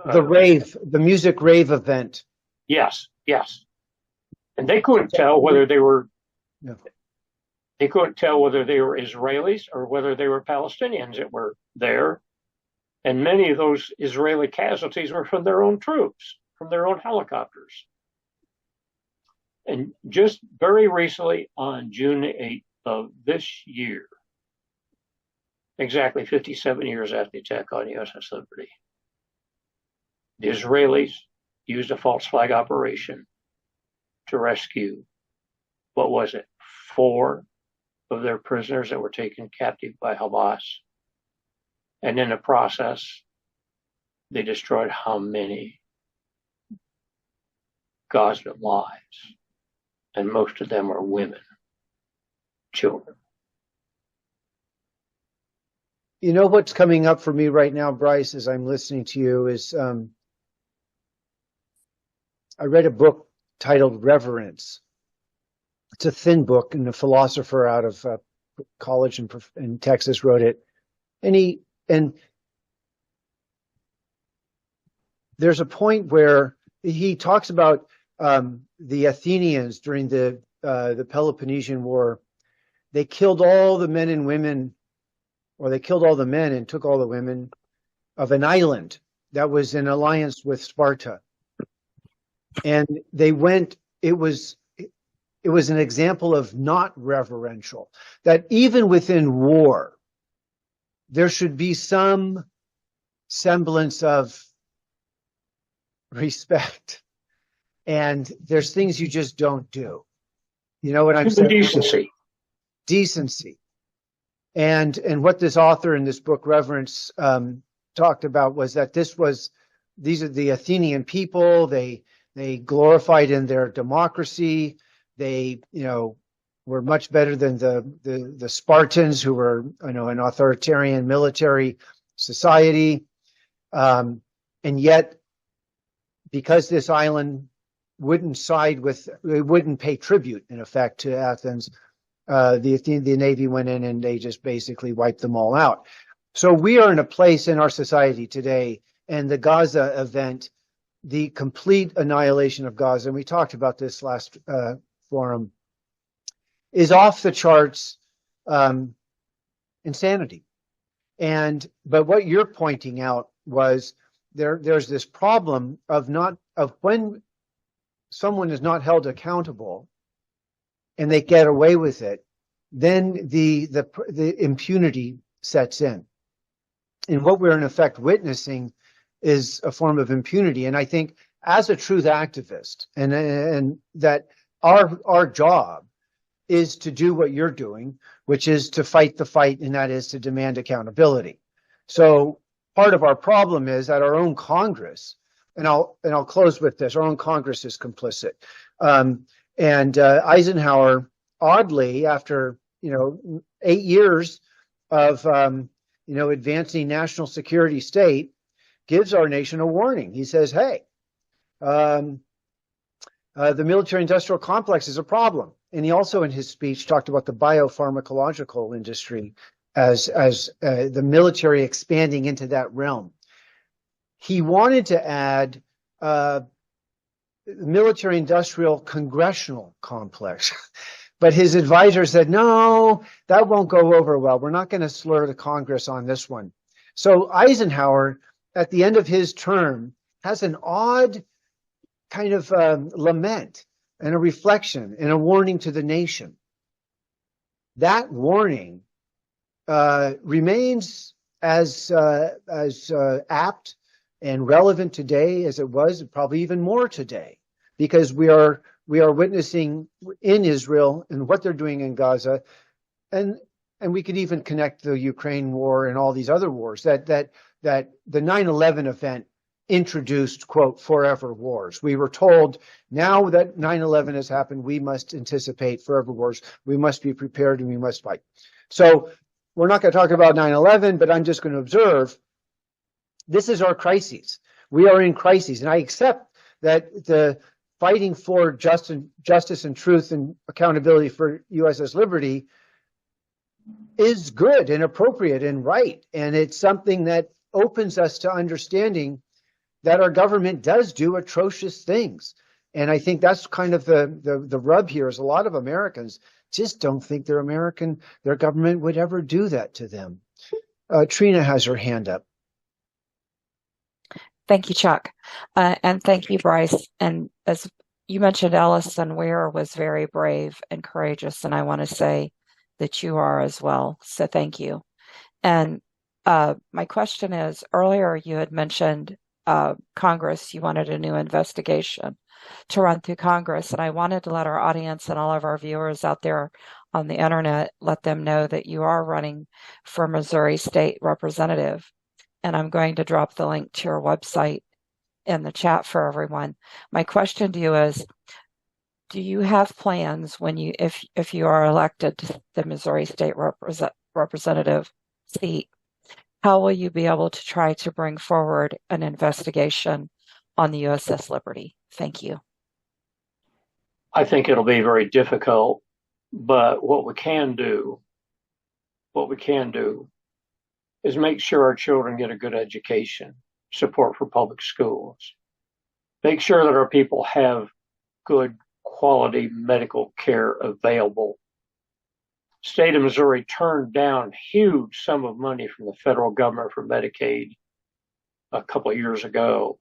The music rave event. Yes. And they couldn't tell whether they were. Yeah. They couldn't tell whether they were Israelis or whether they were Palestinians that were there. And many of those Israeli casualties were from their own troops, from their own helicopters. And just very recently, on June 8th of this year, exactly 57 years after the attack on USS Liberty, the Israelis used a false flag operation to rescue, what was it, 4 of their prisoners that were taken captive by Hamas. And in the process, they destroyed how many? Gaza lives. And most of them are women, children. You know what's coming up for me right now, Bryce, as I'm listening to you is I read a book titled Reverence. It's a thin book, and a philosopher out of college in Texas wrote it. And there's a point where he talks about the Athenians during the Peloponnesian War. They killed all the men and women, or they killed all the men and took all the women of an island that was in alliance with Sparta. And they went, it was an example of not reverential, that even within war, there should be some semblance of respect. And there's things you just don't do. You know what I'm saying? Decency. And what this author in this book, Reverence, talked about was that these are the Athenian people. They glorified in their democracy. They, were much better than the Spartans, who were, an authoritarian military society. And yet, because this island wouldn't pay tribute, in effect, to Athens, the Navy went in and they just basically wiped them all out. So we are in a place in our society today, and the Gaza event, the complete annihilation of Gaza, and we talked about this last forum, is off the charts insanity. But what you're pointing out was there's this problem of when someone is not held accountable and they get away with it, then the impunity sets in. And what we're in effect witnessing is a form of impunity. And I think as a truth activist, and that our job is to do what you're doing, which is to fight the fight, and that is to demand accountability. So part of our problem is that our own Congress, and I'll close with this, our own Congress is complicit. And Eisenhower, oddly, after 8 years of advancing national security state, gives our nation a warning. He says, "Hey, the military-industrial complex is a problem." And he also, in his speech, talked about the biopharmacological industry as the military expanding into that realm. He wanted to add military-industrial congressional complex. But his advisor said, no, that won't go over well. We're not going to slur the Congress on this one. So Eisenhower, at the end of his term, has an odd kind of lament and a reflection and a warning to the nation. That warning remains as apt and relevant today as it was, probably even more today, because we are witnessing in Israel and what they're doing in Gaza, and we could even connect the Ukraine war and all these other wars that the 9/11 event introduced, quote, forever wars. We were told, now that 9/11 has happened, we must anticipate forever wars. We must be prepared and we must fight. So we're not going to talk about 9/11, but I'm just going to observe this is our crises. We are in crises, and I accept that fighting for justice and truth and accountability for USS Liberty is good and appropriate and right. And it's something that opens us to understanding that our government does do atrocious things. And I think that's kind of the rub here is a lot of Americans just don't think their government would ever do that to them. Trina has her hand up. Thank you, Chuck. And thank you, Bryce. And as you mentioned, Ellison Weir was very brave and courageous. And I want to say that you are as well. So thank you. And my question is, earlier you had mentioned Congress, you wanted a new investigation to run through Congress. And I wanted to let our audience and all of our viewers out there on the internet, let them know that you are running for Missouri State Representative. And I'm going to drop the link to your website in the chat for everyone. My question to you is, do you have plans when you, if you are elected to the Missouri State Representative seat, how will you be able to try to bring forward an investigation on the USS Liberty? Thank you. I think it'll be very difficult, but what we can do is make sure our children get a good education, support for public schools, make sure that our people have good quality medical care available. State of Missouri turned down huge sum of money from the federal government for Medicaid a couple of years ago.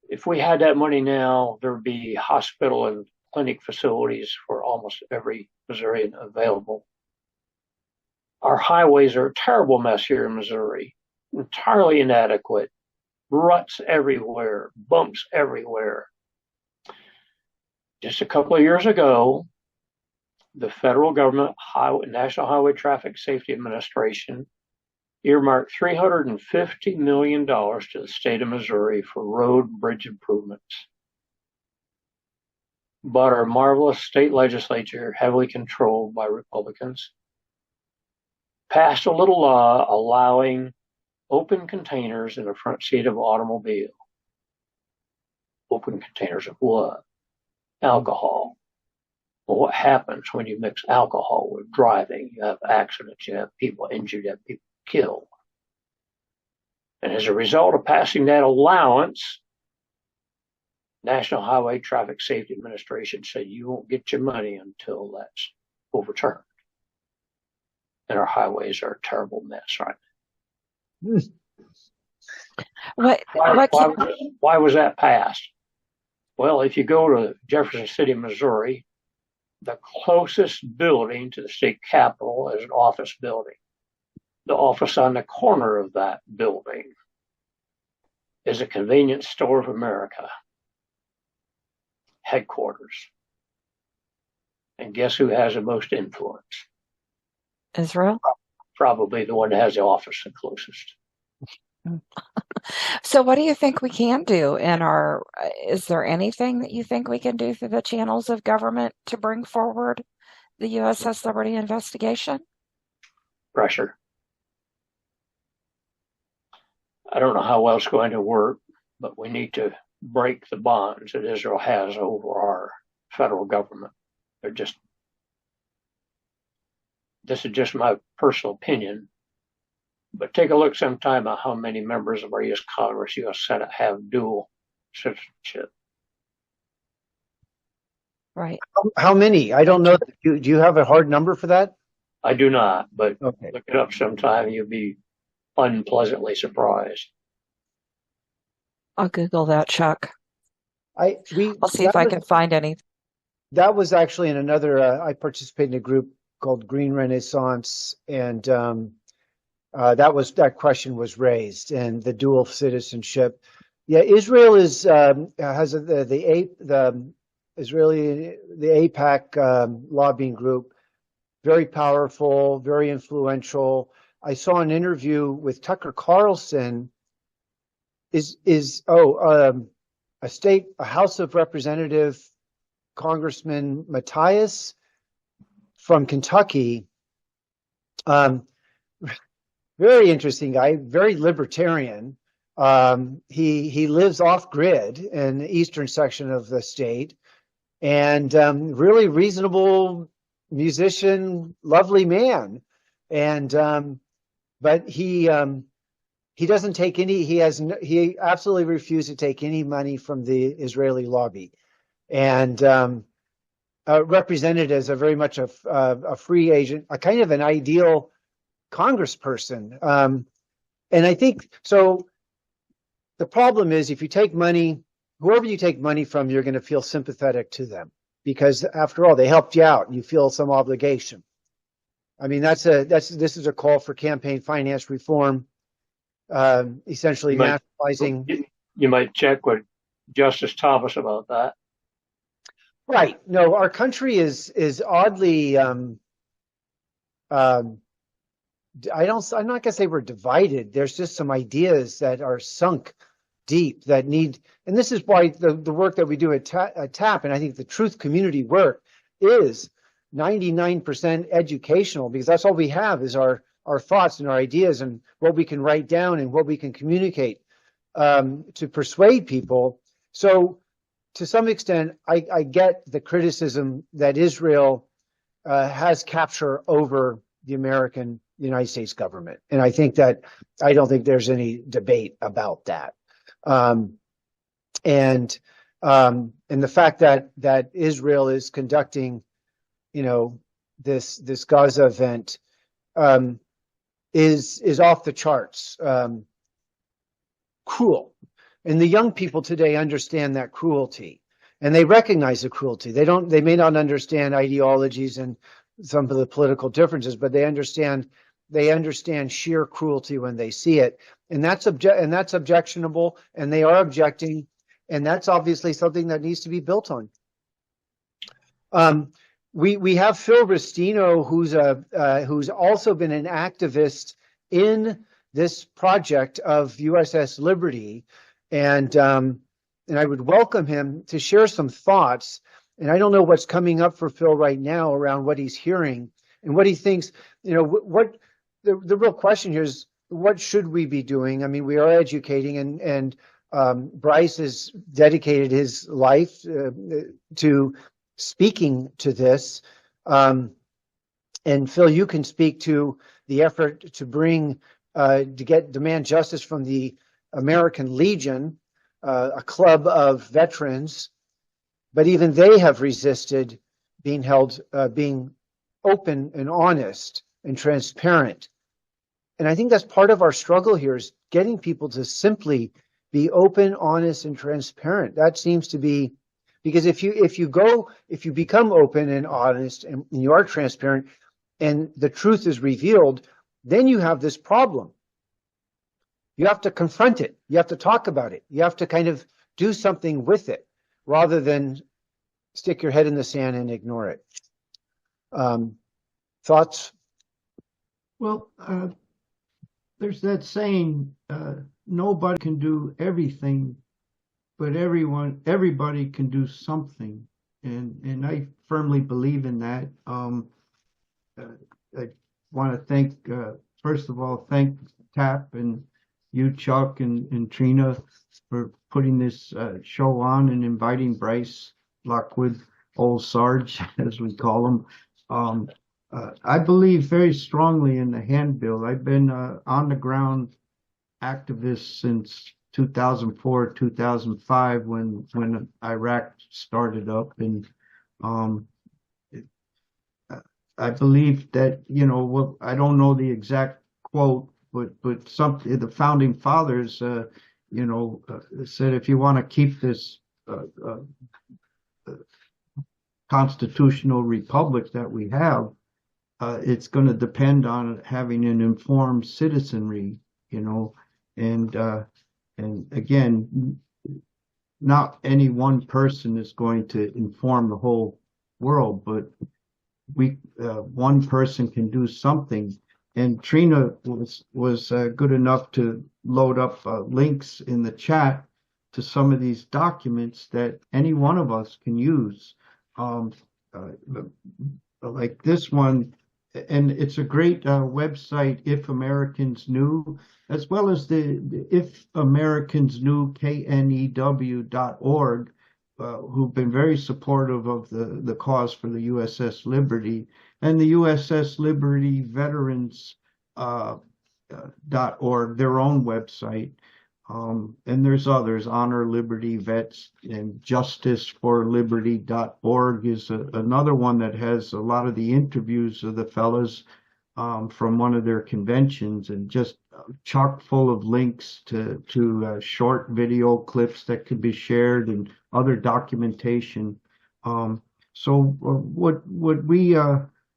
If we had that money now, there would be hospital and clinic facilities for almost every Missourian available. Our highways are a terrible mess here in Missouri, entirely inadequate, ruts everywhere, bumps everywhere. Just a couple of years ago, the federal government National Highway Traffic Safety Administration earmarked $350 million to the state of Missouri for road and bridge improvements. But our marvelous state legislature, heavily controlled by Republicans, passed a little law allowing open containers in the front seat of an automobile. Open containers of what? Alcohol. Well, what happens when you mix alcohol with driving? You have accidents, you have people injured, you have people killed. And as a result of passing that allowance, National Highway Traffic Safety Administration said you won't get your money until that's overturned. And our highways are a terrible mess right now. Why was that passed? Well, if you go to Jefferson City, Missouri, the closest building to the state capitol is an office building. The office on the corner of that building is a Convenience Store of America headquarters. And guess who has the most influence? Israel? Probably the one that has the office the closest. So what do you think we can do is there anything that you think we can do through the channels of government to bring forward the USS Liberty investigation? Pressure. I don't know how well it's going to work, but we need to break the bonds that Israel has over our federal government. This is just my personal opinion, but take a look sometime at how many members of our U.S. Congress, U.S. Senate have dual citizenship. Right. How many? I don't know. Do you have a hard number for that? I do not, but okay. Look it up sometime. You'll be unpleasantly surprised. I'll Google that, Chuck. I'll see if I can find any. That was actually in another, I participated in a group called Green Renaissance, and that question was raised, and the dual citizenship. Yeah, Israel has the AIPAC lobbying group, very powerful, very influential. I saw an interview with Tucker Carlson. A House of Representative Congressman Matthias from Kentucky. Very interesting guy, very libertarian. He lives off grid in the eastern section of the state, and really reasonable musician, lovely man, and but he doesn't take any. He absolutely refused to take any money from the Israeli lobby, and represented as a very much a free agent, a kind of an ideal congressperson. And I think so. The problem is if you take money, whoever you take money from, you're going to feel sympathetic to them because after all, they helped you out and you feel some obligation. I mean, this is a call for campaign finance reform, essentially nationalizing. You might check with Justice Thomas about that. Right. No, our country is oddly, I'm not going to say we're divided. There's just some ideas that are sunk deep that need, and this is why the work that we do at TAP, and I think the truth community work is 99% educational, because that's all we have is our thoughts and our ideas and what we can write down and what we can communicate to persuade people. So to some extent, I get the criticism that Israel has capture over the United States government. And I don't think there's any debate about that. And the fact that Israel is conducting, this Gaza event is off the charts, cruel. And the young people today understand that cruelty, and they recognize the cruelty. They may not understand ideologies and some of the political differences, but they understand sheer cruelty when they see it. And that's objectionable, and they are objecting, and that's obviously something that needs to be built on. We have Phil Restino, who's also been an activist in this project of USS Liberty, and I would welcome him to share some thoughts. And I don't know what's coming up for Phil right now around what he's hearing and what he thinks. What the real question here is, what should we be doing? I mean, we are educating, and Bryce has dedicated his life to speaking to this. And Phil, you can speak to the effort to demand justice from the American Legion, a club of veterans, but even they have resisted being open and honest and transparent. And I think that's part of our struggle here, is getting people to simply be open, honest, and transparent. That seems to be, because if you become open and honest and you are transparent and the truth is revealed, then you have this problem. You have to confront it. You have to talk about it. You have to kind of do something with it rather than stick your head in the sand and ignore it. Thoughts? Well, there's that saying, nobody can do everything, but everybody can do something. And I firmly believe in that. I want to first of all, thank TAP and you, Chuck, and Trina, for putting this show on and inviting Bryce Lockwood, old Sarge, as we call him. I believe very strongly in the handbill. I've been on the ground activist since 2004, 2005, when Iraq started up, and I believe that, I don't know the exact quote, but the founding fathers, said, if you want to keep this constitutional republic that we have, it's going to depend on having an informed citizenry, and again, not any one person is going to inform the whole world, but one person can do something. And Trina was good enough to load up links in the chat to some of these documents that any one of us can use. Like this one, and it's a great website, If Americans Knew, as well as the If Americans Knew, KNEW.org, who've been very supportive of the cause for the USS Liberty, and the USS Liberty Veterans .org, their own website. And there's others, Honor Liberty Vets, and justiceforliberty.org is another one that has a lot of the interviews of the fellas from one of their conventions, and just chock full of links to short video clips that could be shared and other documentation. So what we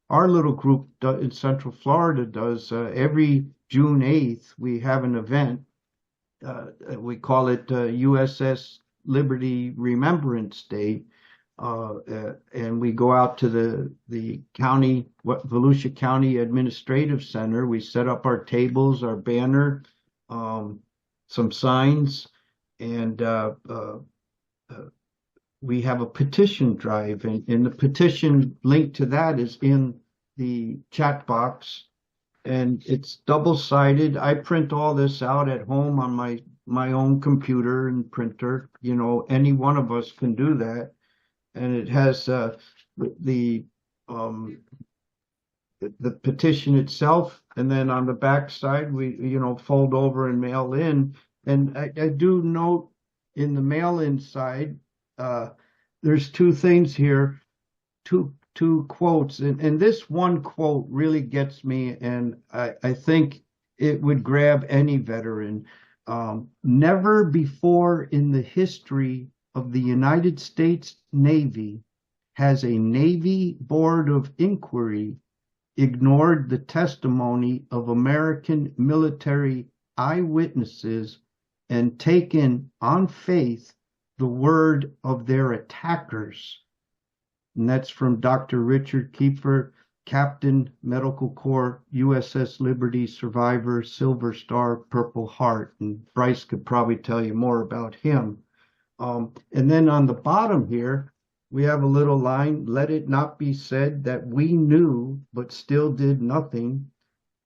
our little group in Central Florida does, every June 8th, we have an event. We call it USS Liberty Remembrance Day, and we go out to the county, Volusia County Administrative Center. We set up our tables, our banner, some signs, and we have a petition drive, and the petition link to that is in the chat box. And it's double-sided. I print all this out at home on my own computer and printer. You know, any one of us can do that. And it has the petition itself, and then on the back side we fold over and mail in. And I do note in the mail-in side, there's two things here, two quotes, and this one quote really gets me, and I think it would grab any veteran. Never before in the history of the United States Navy has a Navy Board of Inquiry ignored the testimony of American military eyewitnesses and taken on faith the word of their attackers. And that's from Dr. Richard Kiefer, Captain, Medical Corps, USS Liberty survivor, Silver Star, Purple Heart. And Bryce could probably tell you more about him. And then on the bottom here, we have a little line, let it not be said that we knew but still did nothing.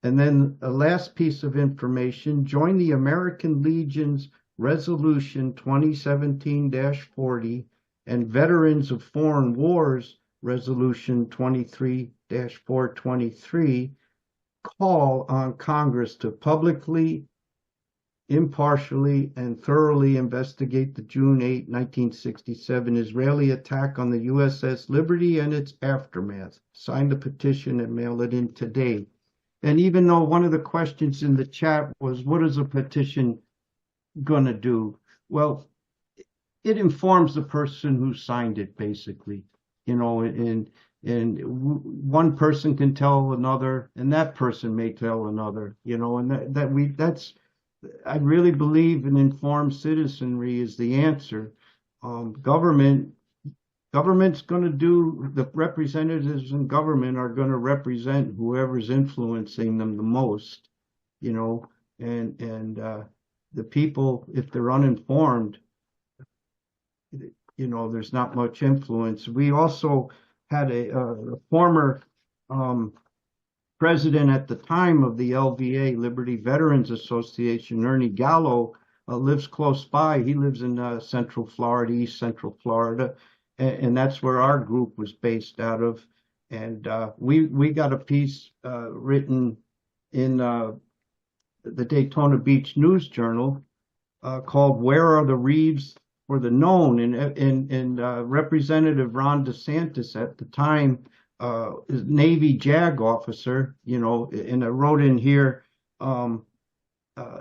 And then a last piece of information, join the American Legion's Resolution 2017-40 and Veterans of Foreign Wars Resolution 23-423 call on Congress to publicly, impartially, and thoroughly investigate the June 8, 1967 Israeli attack on the USS Liberty and its aftermath. Sign the petition and mail it in today. And even though one of the questions in the chat was, what is a petition going to do? Well, it informs the person who signed it, basically, and one person can tell another, and that person may tell another, and that's I really believe an informed citizenry is the answer. Government's going to do, the representatives in government are going to represent whoever's influencing them the most, and the people, if they're uninformed, there's not much influence. We also had a former president at the time of the LVA, Liberty Veterans Association, Ernie Gallo, lives close by. He lives in Central Florida, East Central Florida, and that's where our group was based out of. And we got a piece written in the Daytona Beach News Journal called "Where Are the Reeves for the Known?" And Representative Ron DeSantis at the time, Navy JAG officer, and I wrote in here,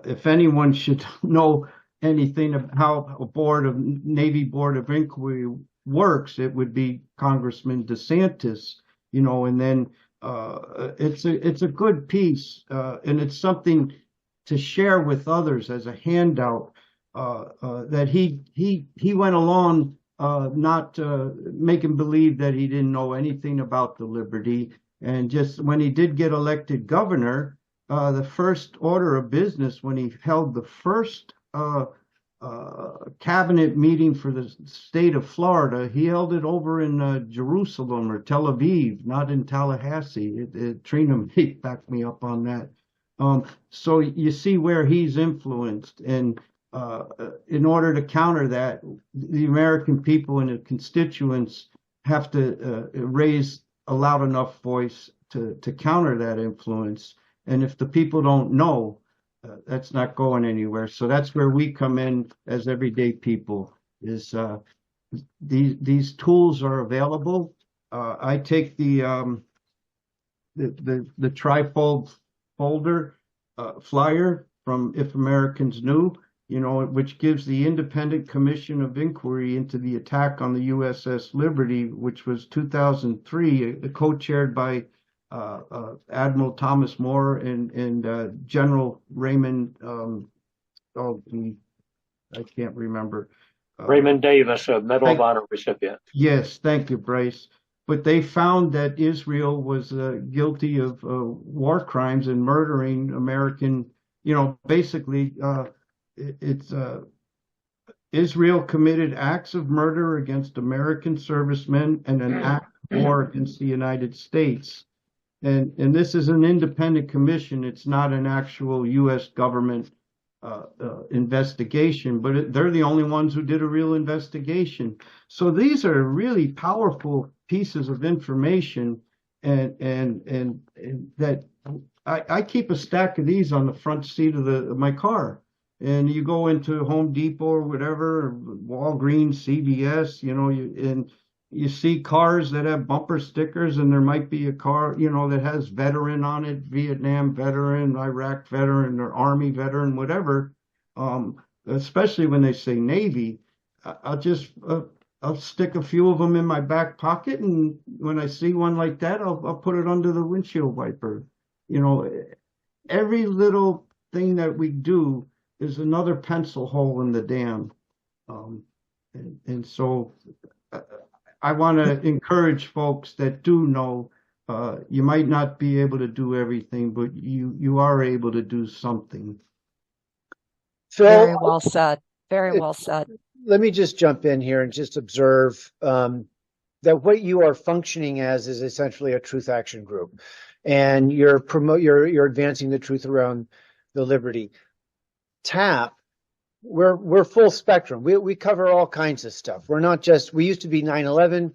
if anyone should know anything about how a Navy Board of Inquiry works, it would be Congressman DeSantis, and then it's a good piece, and it's something to share with others as a handout, that he went along not making believe that he didn't know anything about the Liberty. And just when he did get elected governor, the first order of business when he held the first cabinet meeting for the state of Florida. He held it over in Jerusalem or Tel Aviv, not in Tallahassee. Trina may back me up on that. So you see where he's influenced, and in order to counter that, the American people and the constituents have to raise a loud enough voice to counter that influence. And if the people don't know, that's not going anywhere. So that's where we come in as everyday people. Is these tools are available. I take the trifold folder flyer from If Americans Knew, which gives the Independent Commission of Inquiry into the attack on the USS Liberty, which was 2003, co-chaired by Admiral Thomas Moore and General Raymond. I can't remember. Raymond Davis, a Medal of Honor recipient. Yes, thank you, Bryce. But they found that Israel was guilty of war crimes and murdering American. Basically, Israel committed acts of murder against American servicemen and an act of war against the United States. And this is an independent commission. It's not an actual U.S. government investigation, but they're the only ones who did a real investigation. So these are really powerful pieces of information, and that I keep a stack of these on the front seat of my car. And you go into Home Depot or whatever, Walgreens, CVS, and you see cars that have bumper stickers, and there might be a car, that has veteran on it, Vietnam veteran, Iraq veteran, or Army veteran, whatever. Especially when they say Navy, I'll stick a few of them in my back pocket, and when I see one like that, I'll put it under the windshield wiper. Every little thing that we do is another pencil hole in the dam. And so I want to encourage folks that do know, you might not be able to do everything, but you are able to do something. Phil, Very well said. Very well said. let me just jump in here and just observe that what you are functioning as is essentially a truth action group, and you're advancing the truth around the liberty. TAP, we're full spectrum. We cover all kinds of stuff. We're not just, we used to be 9/11,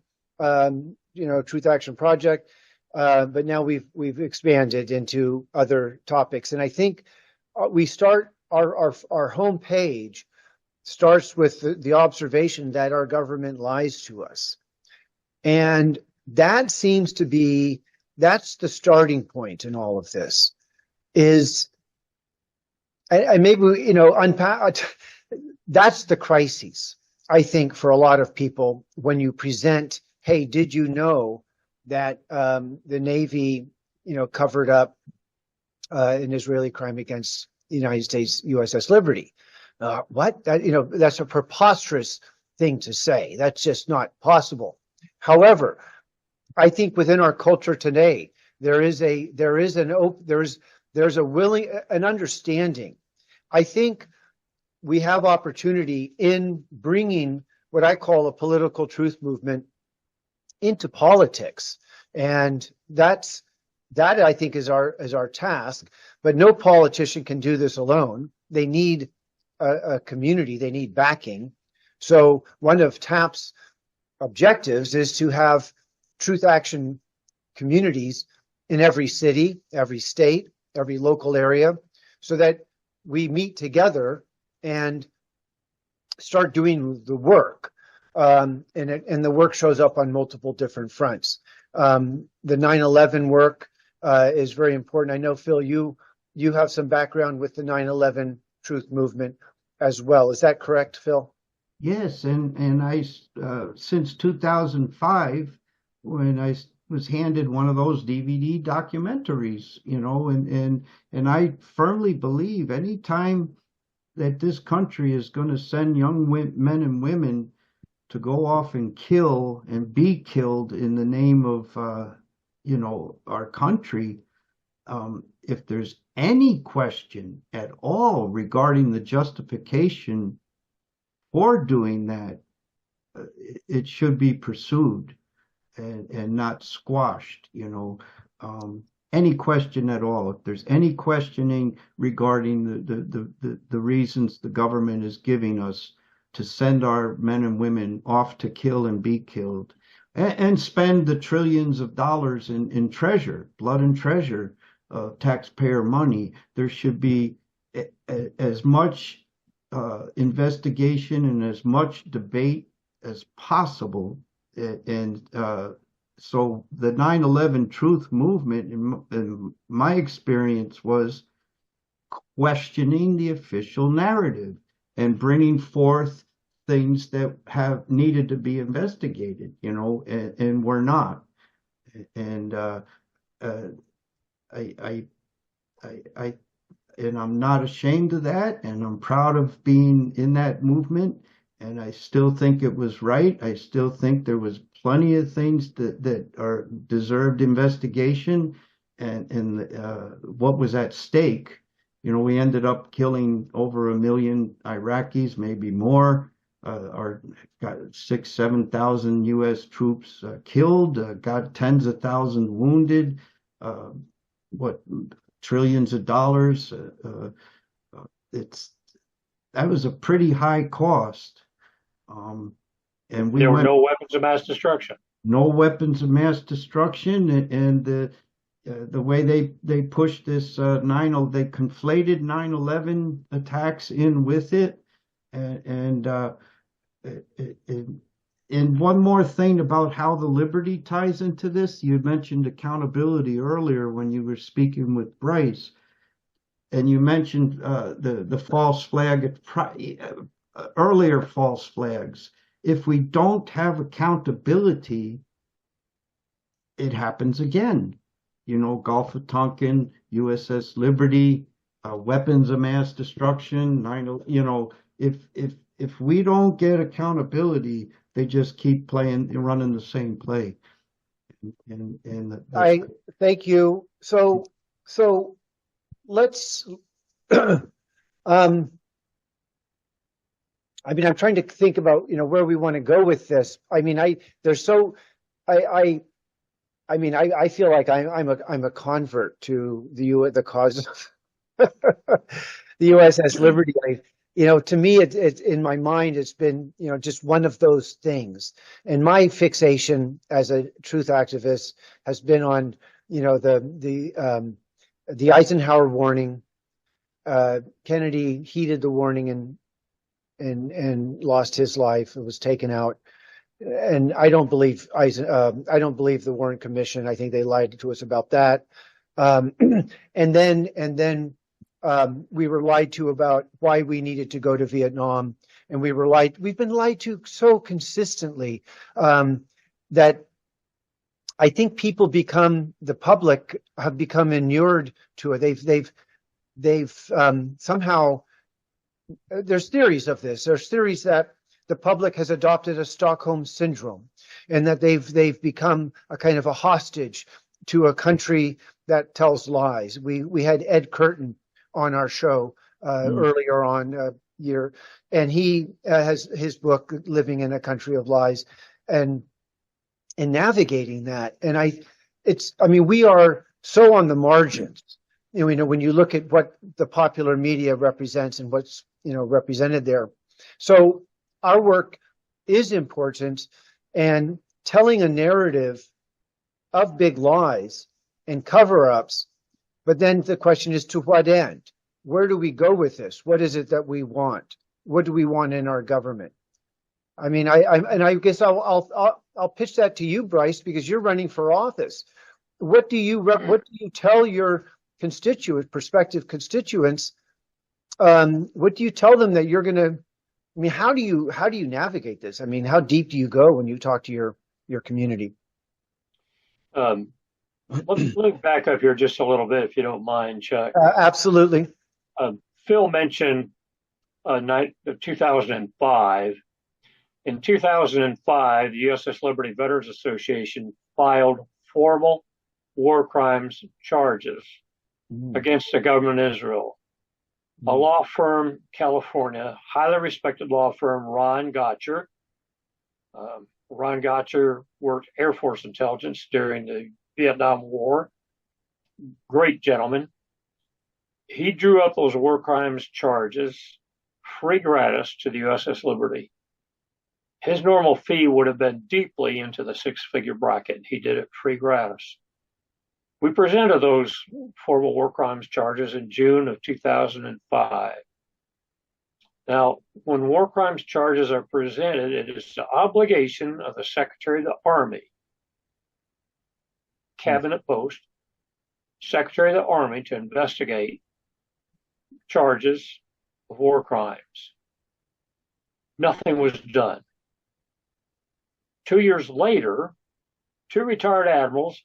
Truth Action Project, but now we've expanded into other topics. And I think we start our home page starts with the observation that our government lies to us. And that seems to be, that's the starting point in all of this, is, and maybe, unpack, that's the crises, I think, for a lot of people when you present, hey, did you know that the Navy, covered up an Israeli crime against the United States USS Liberty? What? That's a preposterous thing to say. That's just not possible. However, I think within our culture today, there's an understanding. I think we have opportunity in bringing what I call a political truth movement into politics, and that I think is our task. But no politician can do this alone. They need a community. They need backing. So one of TAP's objectives is to have truth action communities in every city, every state, every local area, so that we meet together and start doing the work. And the work shows up on multiple different fronts. The 9/11 work is very important. I know, Phil, you have some background with the 9/11 truth movement as well. Is that correct, Phil? Yes, and I since 2005, when I was handed one of those DVD documentaries, and I firmly believe anytime that this country is going to send young men and women to go off and kill and be killed in the name of, our country, if there's any question at all regarding the justification for doing that, it should be pursued and not squashed, you know. Any question at all, if there's any questioning regarding the reasons the government is giving us to send our men and women off to kill and be killed, and spend the trillions of dollars in treasure, blood and treasure, taxpayer money, there should be as much investigation and as much debate as possible. And so the 9/11 truth movement, in my experience, was questioning the official narrative and bringing forth things that have needed to be investigated, you know, and were not. And and I'm not ashamed of that, and I'm proud of being in that movement. And I still think it was right. I still think there was plenty of things that are deserved investigation, and what was at stake. You know, we ended up killing over 1 million Iraqis, maybe more. Our got 7,000 U.S. troops killed, got tens of thousands wounded. What trillions of dollars? That was a pretty high cost. And there were no weapons of mass destruction. No weapons of mass destruction, and the way they pushed this they conflated 9/11 attacks in with it, and one more thing about how the Liberty ties into this. You mentioned accountability earlier when you were speaking with Bryce, and you mentioned the false flag earlier false flags. If we don't have accountability, it happens again. You know, Gulf of Tonkin, USS Liberty, weapons of mass destruction. You know, if we don't get accountability, they just keep playing and running the same play. And I thank you. So let's. I mean, I'm trying to think about, you know, where we want to go with this. I mean, I feel like I'm a convert to the cause of the USS Liberty. You know, to me, it's in my mind, it's been, you know, just one of those things. And my fixation as a truth activist has been on, you know, the Eisenhower warning. Kennedy heeded the warning and lost his life. It was taken out. And I don't believe the Warren Commission. I think they lied to us about that. And then we were lied to about why we needed to go to Vietnam, and we've been lied to so consistently that I think the public have become inured to it. They've somehow, there's theories of this. There's theories that the public has adopted a Stockholm syndrome, and that they've become a kind of a hostage to a country that tells lies. We had Ed Curtin on our show earlier on year, and he has his book "Living in a Country of Lies," and navigating that. And we are so on the margins. You know, when you look at what the popular media represents and what's, you know, represented there. So our work is important, and telling a narrative of big lies and cover-ups. But then the question is, to what end? Where do we go with this? What is it that we want? What do we want in our government? I mean, I guess I'll pitch that to you, Bryce, because you're running for office. What do you tell your prospective constituents? What do you tell them that you're going to? I mean, how do you navigate this? I mean, how deep do you go when you talk to your community? Let's back up here just a little bit, if you don't mind, Chuck. Absolutely. Phil mentioned 2005. In 2005, the USS Liberty Veterans Association filed formal war crimes charges against the government of Israel. a law firm, California, highly respected law firm, Ron Gotcher. Ron Gotcher worked Air Force intelligence during the Vietnam War. Great gentleman. He drew up those war crimes charges free gratis to the USS Liberty. His normal fee would have been deeply into the six-figure bracket. He did it free gratis. We presented those formal war crimes charges in June of 2005. Now, when war crimes charges are presented, it is the obligation of the Secretary of the Army, cabinet post, Secretary of the Army, to investigate charges of war crimes. Nothing was done. 2 years later, two retired admirals,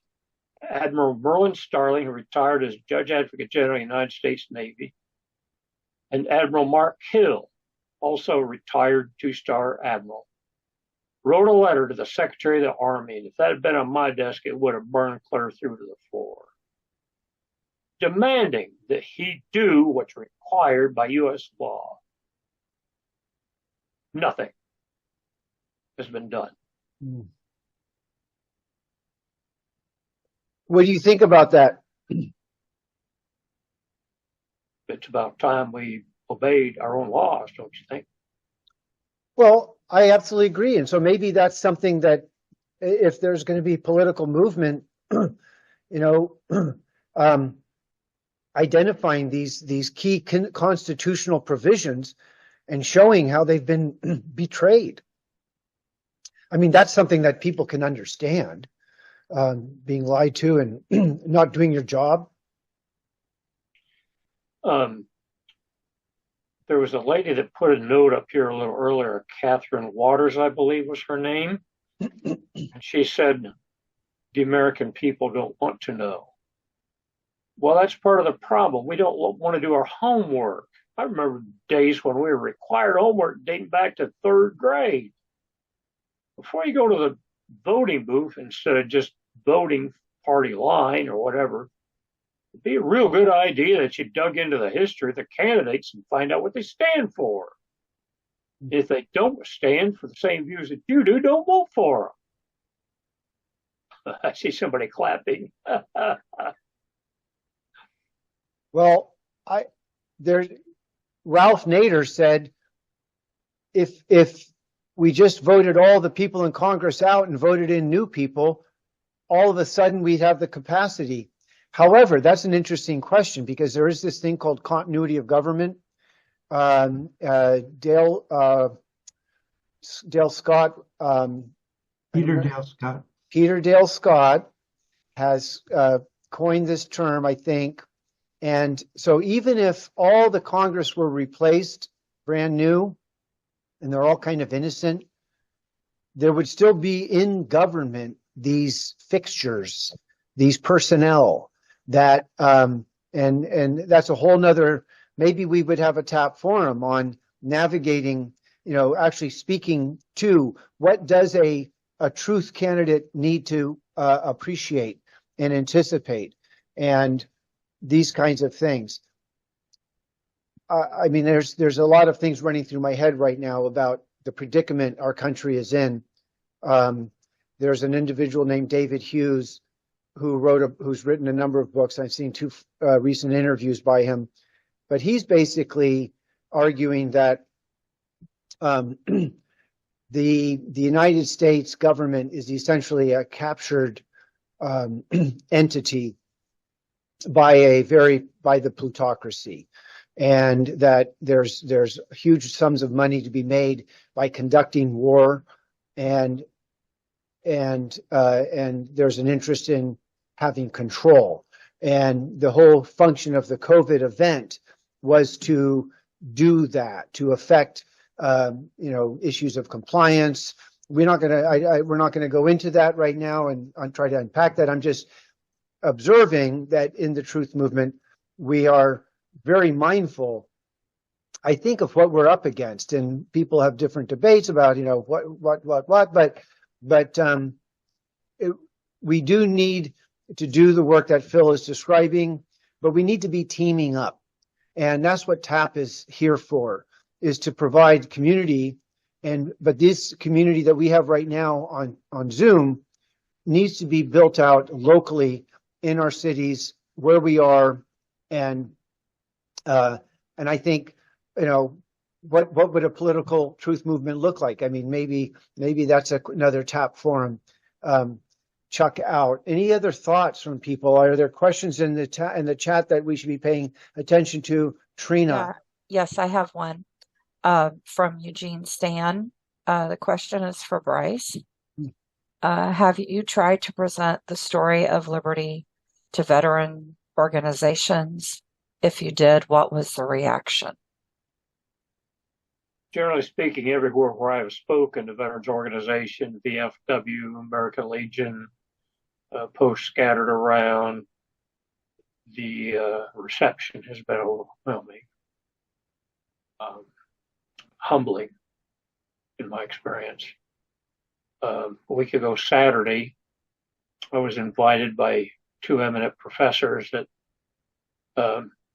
Admiral Merlin Starling, who retired as Judge Advocate General of the United States Navy, and Admiral Mark Hill, also retired two-star admiral, wrote a letter to the Secretary of the Army, and if that had been on my desk, it would have burned clear through to the floor, demanding that he do what's required by U.S. law. Nothing has been done. What do you think about that? It's about time we obeyed our own laws, don't you think? Well, I absolutely agree. And so maybe that's something that if there's going to be political movement, identifying these key constitutional provisions and showing how they've been betrayed. I mean, that's something that people can understand, being lied to and not doing your job. There was a lady that put a note up here a little earlier, Catherine Waters, I believe was her name. And she said, the American people don't want to know. Well, that's part of the problem. We don't want to do our homework. I remember days when we were required homework dating back to third grade. Before you go to the voting booth, instead of just voting party line or whatever, it'd be a real good idea that you dug into the history of the candidates and find out what they stand for. If they don't stand for the same views that you do, don't vote for them. I see somebody clapping. Well, Ralph Nader said, if we just voted all the people in Congress out and voted in new people, all of a sudden we'd have the capacity. However, that's an interesting question because there is this thing called continuity of government. Dale Scott, Peter Dale Scott has coined this term, I think. And so even if all the Congress were replaced brand new, and they're all kind of innocent, there would still be in government these fixtures, these personnel that, and that's a whole nother, maybe we would have a TAP forum on navigating, actually speaking to what does a truth candidate need to appreciate and anticipate, and these kinds of things. I mean, there's a lot of things running through my head right now about the predicament our country is in. There's an individual named David Hughes who's written a number of books. I've seen two recent interviews by him, but he's basically arguing that the United States government is essentially a captured entity by the plutocracy, and that there's huge sums of money to be made by conducting war, and there's an interest in having control. And the whole function of the COVID event was to do that, to affect issues of compliance. We're not gonna go into that right now and try to unpack that. I'm just observing that in the truth movement, we are very mindful, I think, of what we're up against, and people have different debates about, what, but we do need to do the work that Phil is describing, but we need to be teaming up. And that's what TAP is here for, is to provide community. But this community that we have right now on Zoom needs to be built out locally in our cities where we are. And I think, what would a political truth movement look like? I mean, maybe that's another TAP forum. Chuck out. Any other thoughts from people? Are there questions in the chat that we should be paying attention to? Trina. Yeah. Yes, I have one from Eugene Stan. The question is for Bryce. Have you tried to present the story of Liberty to veteran organizations? If you did, what was the reaction? Generally speaking, everywhere where I have spoken to veterans organizations, VFW, American Legion, posts scattered around, the reception has been overwhelming, humbling in my experience. A week ago Saturday, I was invited by two eminent professors at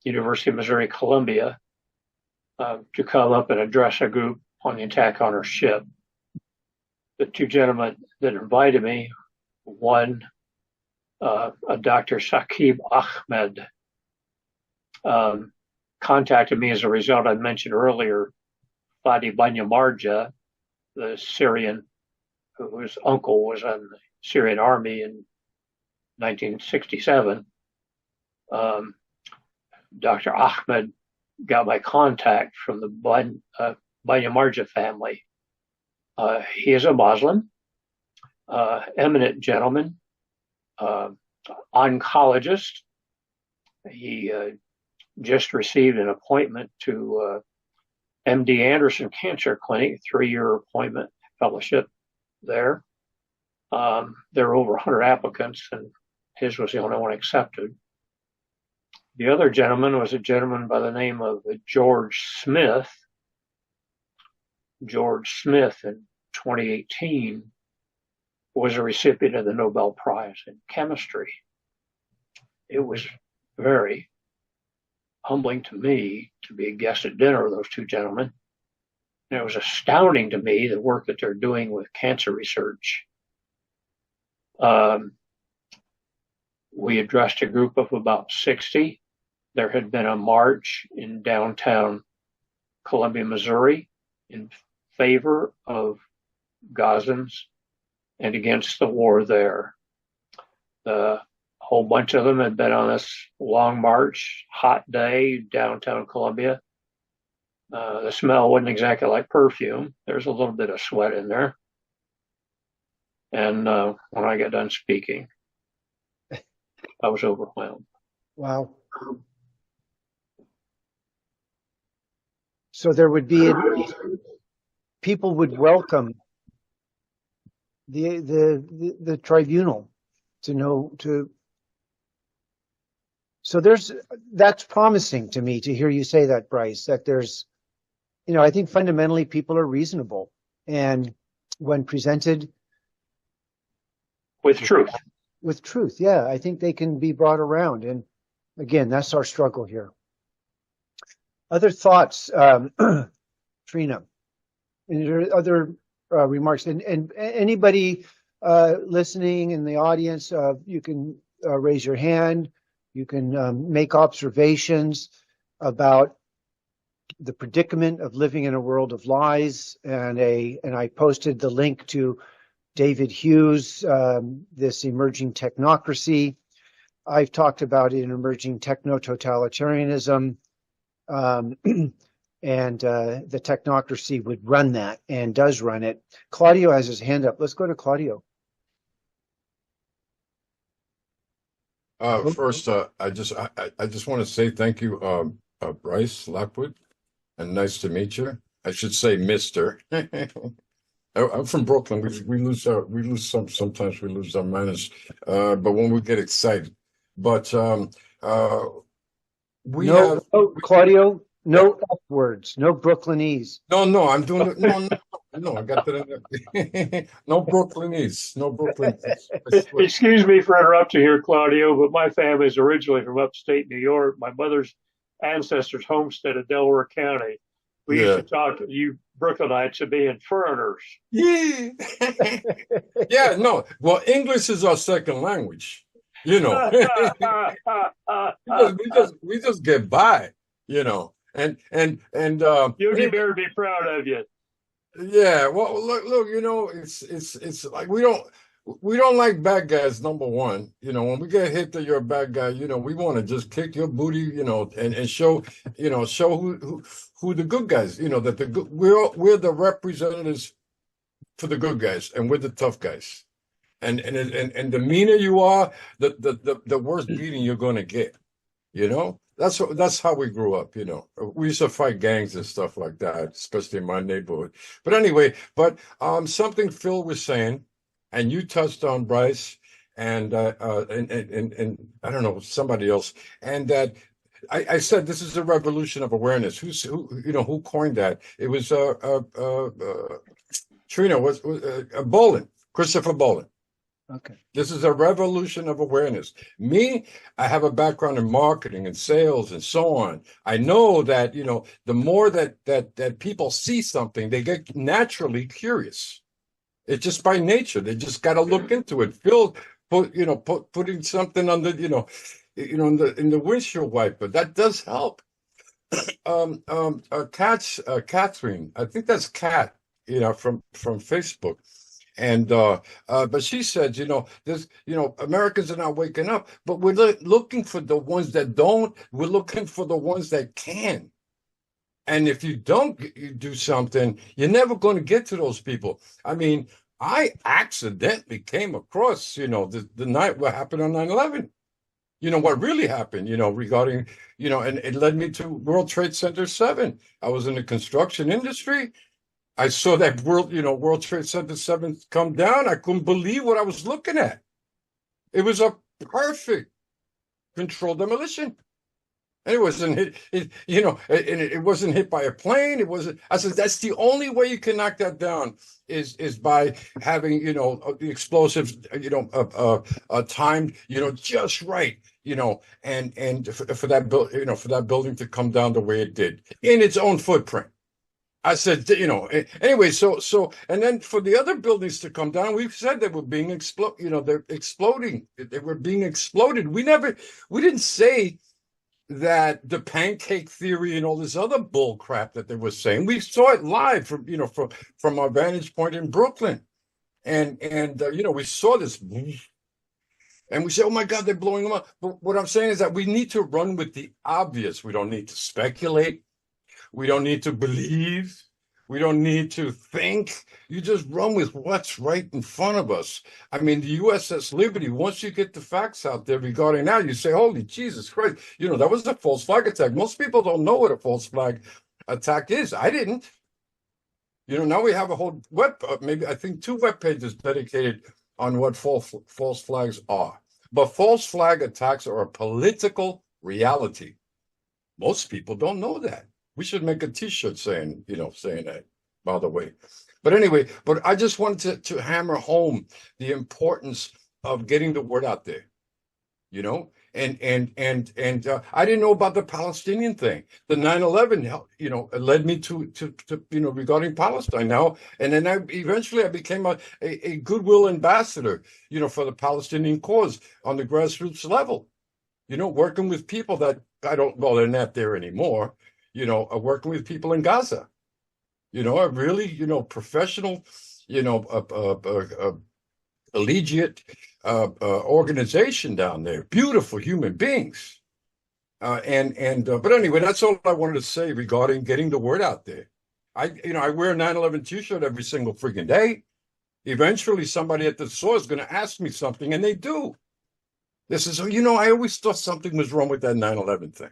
University of Missouri Columbia to come up and address a group on the attack on our ship. The two gentlemen that invited me, one, a Dr. Saqib Ahmed, contacted me as a result. I mentioned earlier, Fadi Banyamarja, the Syrian whose uncle was on the Syrian army in 1967. Dr. Ahmed got my contact from the Banyamarja family. He is a Muslim, eminent gentleman, oncologist. He just received an appointment to MD Anderson Cancer Clinic, 3-year appointment fellowship there. There were over 100 applicants, and his was the only one accepted. The other gentleman was a gentleman by the name of George Smith. George Smith in 2018 was a recipient of the Nobel Prize in Chemistry. It was very humbling to me to be a guest at dinner with those two gentlemen. And it was astounding to me the work that they're doing with cancer research. We addressed a group of about 60. There had been a march in downtown Columbia, Missouri, in favor of Gazans and against the war there. A whole bunch of them had been on this long march, hot day, downtown Columbia. The smell wasn't exactly like perfume. There's a little bit of sweat in there. And when I got done speaking, I was overwhelmed. Wow. So there would be people would welcome the tribunal so that's promising to me to hear you say that, Bryce, that there's, I think fundamentally people are reasonable, and when presented with truth, yeah, I think they can be brought around. And again, that's our struggle here. Other thoughts, Trina? And there are other remarks, and anybody listening in the audience, you can raise your hand. You can make observations about the predicament of living in a world of lies. And I posted the link to David Hughes, this emerging technocracy. I've talked about it in emerging techno-totalitarianism. And the technocracy would run that and does run it. Claudio has his hand up. Let's go to Claudio. First, I just want to say thank you, Bryce Lockwood, and nice to meet you. I should say, Mister. I'm from Brooklyn. Sometimes we lose our manners, but when we get excited. But Claudio, no F words, no Brooklynese. No, I'm doing it. No, I got that. No Brooklynese. Excuse me for interrupting here, Claudio, but my family is originally from upstate New York. My mother's ancestors homestead in Delaware County. We used to talk to you Brooklynites of being foreigners. Yeah. Yeah, no. Well, English is our second language, you know. we just get by, you know. And Yogi Bear would be proud of you. yeah, well, look, you know, it's like we don't like bad guys, number one. You know, when we get hit that you're a bad guy, you know, we want to just kick your booty, you know, and show, you know, show who the good guys, you know, that the good, we're the representatives for the good guys, and we're the tough guys. And the meaner you are, the worse beating you're going to get. You know, that's how we grew up. You know, we used to fight gangs and stuff like that, especially in my neighborhood. But anyway, something Phil was saying, and you touched on, Bryce, and I don't know, somebody else, and that I said this is a revolution of awareness. Who coined that? It was Trina was Bolin, Christopher Bolin. Okay. This is a revolution of awareness. Me, I have a background in marketing and sales and so on. I know that, you know, the more that people see something, they get naturally curious. It's just by nature. They just got to look into it. Phil, putting something on the, in the windshield wiper, that does help. Catherine, I think that's Kat, you know, from Facebook. And but she said, you know, there's, you know, Americans are not waking up, but we're looking for the ones that don't. We're looking for the ones that can. And if you don't do something, you're never going to get to those people. I mean, I accidentally came across, you know, the night what happened on 9/11. You know, what really happened, you know, regarding, you know, and it led me to World Trade Center 7. I was in the construction industry. I saw that World Trade Center 7 come down. I couldn't believe what I was looking at. It was a perfect controlled demolition. And it wasn't hit, it wasn't hit by a plane. It wasn't. I said, that's the only way you can knock that down is by having, you know, the explosives, timed, you know, just right, you know, and for that building to come down the way it did in its own footprint. I said, you know, anyway, so, and then for the other buildings to come down, we've said they were being they're exploding. They were being exploded. We didn't say that the pancake theory and all this other bull crap that they were saying. We saw it live from our vantage point in Brooklyn. And we saw this and we said, oh my God, they're blowing them up. But what I'm saying is that we need to run with the obvious. We don't need to speculate. We don't need to believe. We don't need to think. You just run with what's right in front of us. I mean, the USS Liberty, once you get the facts out there regarding that, you say, holy Jesus Christ, you know, that was a false flag attack. Most people don't know what a false flag attack is. I didn't. You know, now we have a whole I think 2 web pages dedicated on what false flags are. But false flag attacks are a political reality. Most people don't know that. We should make a T-shirt saying that, by the way. But anyway, I just wanted to hammer home the importance of getting the word out there, you know, and I didn't know about the Palestinian thing. The 9/11, you know, led me to regarding Palestine now, and then I eventually became a goodwill ambassador, you know, for the Palestinian cause on the grassroots level, you know, working with people that they're not there anymore. You know, working with people in Gaza, you know, a really, you know, professional, you know, collegiate organization down there. Beautiful human beings. But anyway, that's all I wanted to say regarding getting the word out there. I wear a 9/11 T-shirt every single freaking day. Eventually, somebody at the store is going to ask me something, and they do. This is, you know, I always thought something was wrong with that 9/11 thing,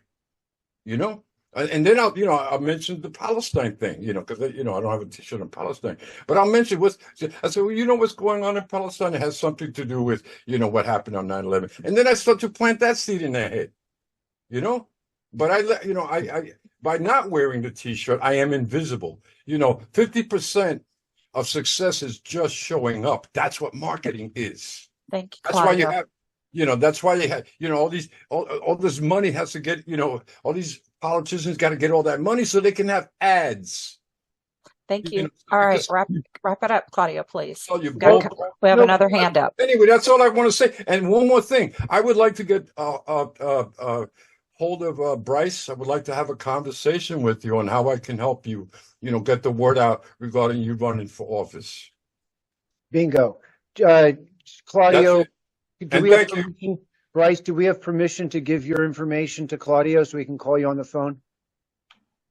you know. And then I'll mention the Palestine thing, you know, because, you know, I don't have a T-shirt on Palestine, but I'll mention I said, well, you know, what's going on in Palestine? It has something to do with, you know, what happened on 9/11. And then I start to plant that seed in their head, you know, but I by not wearing the T-shirt, I am invisible. You know, 50% of success is just showing up. That's what marketing is. Thank you, That's why you Claudia. have, you know, that's why you have, you know, all this money has to get, you know, all these politicians got to get all that money so they can have ads. Thank You you. know, All right, because- wrap it up, Claudio, please. Oh, you We've got- both- we have No, another hand up. Anyway, that's all I want to say. And one more thing, I would like to get hold of Bryce. I would like to have a conversation with you on how I can help you, get the word out regarding you running for office. Bingo. Claudio, That's do And we have thank you. permission, Bryce, do we have permission to give your information to Claudio so we can call you on the phone?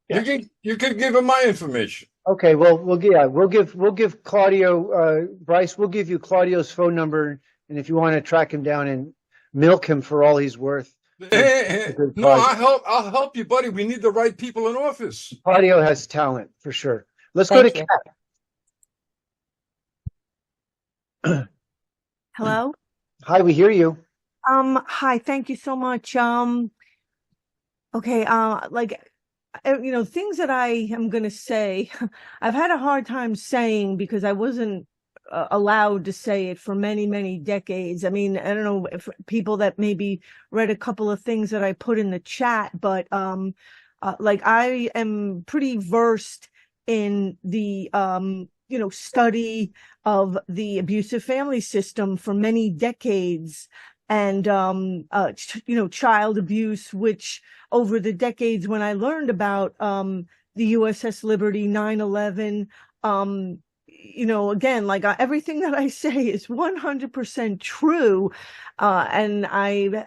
Yes. You can give him my information. Okay, well, we'll give Claudio, Bryce, we'll give you Claudio's phone number, and if you want to track him down and milk him for all he's worth. No, I'll help you, buddy. We need the right people in office. Claudio has talent for sure. Let's go to Thank you. Kat. Hello. Hi, we hear you. Hi, thank you so much. Okay, things that I am going to say, I've had a hard time saying because I wasn't allowed to say it for many, many decades. I mean, I don't know if people that maybe read a couple of things that I put in the chat, but I am pretty versed in the study of the abusive family system for many decades, and child abuse, which over the decades when I learned about the USS Liberty, 9/11, again, everything that I say is 100% true, and I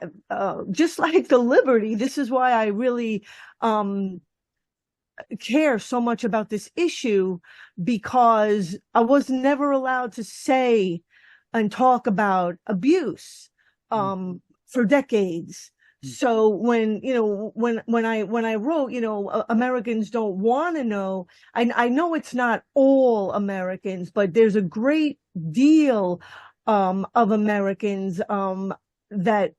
just like the Liberty. This is why I really care so much about this issue, because I was never allowed to say and talk about abuse for decades. So when I wrote, Americans don't want to know, I know it's not all Americans, but there's a great deal of Americans that,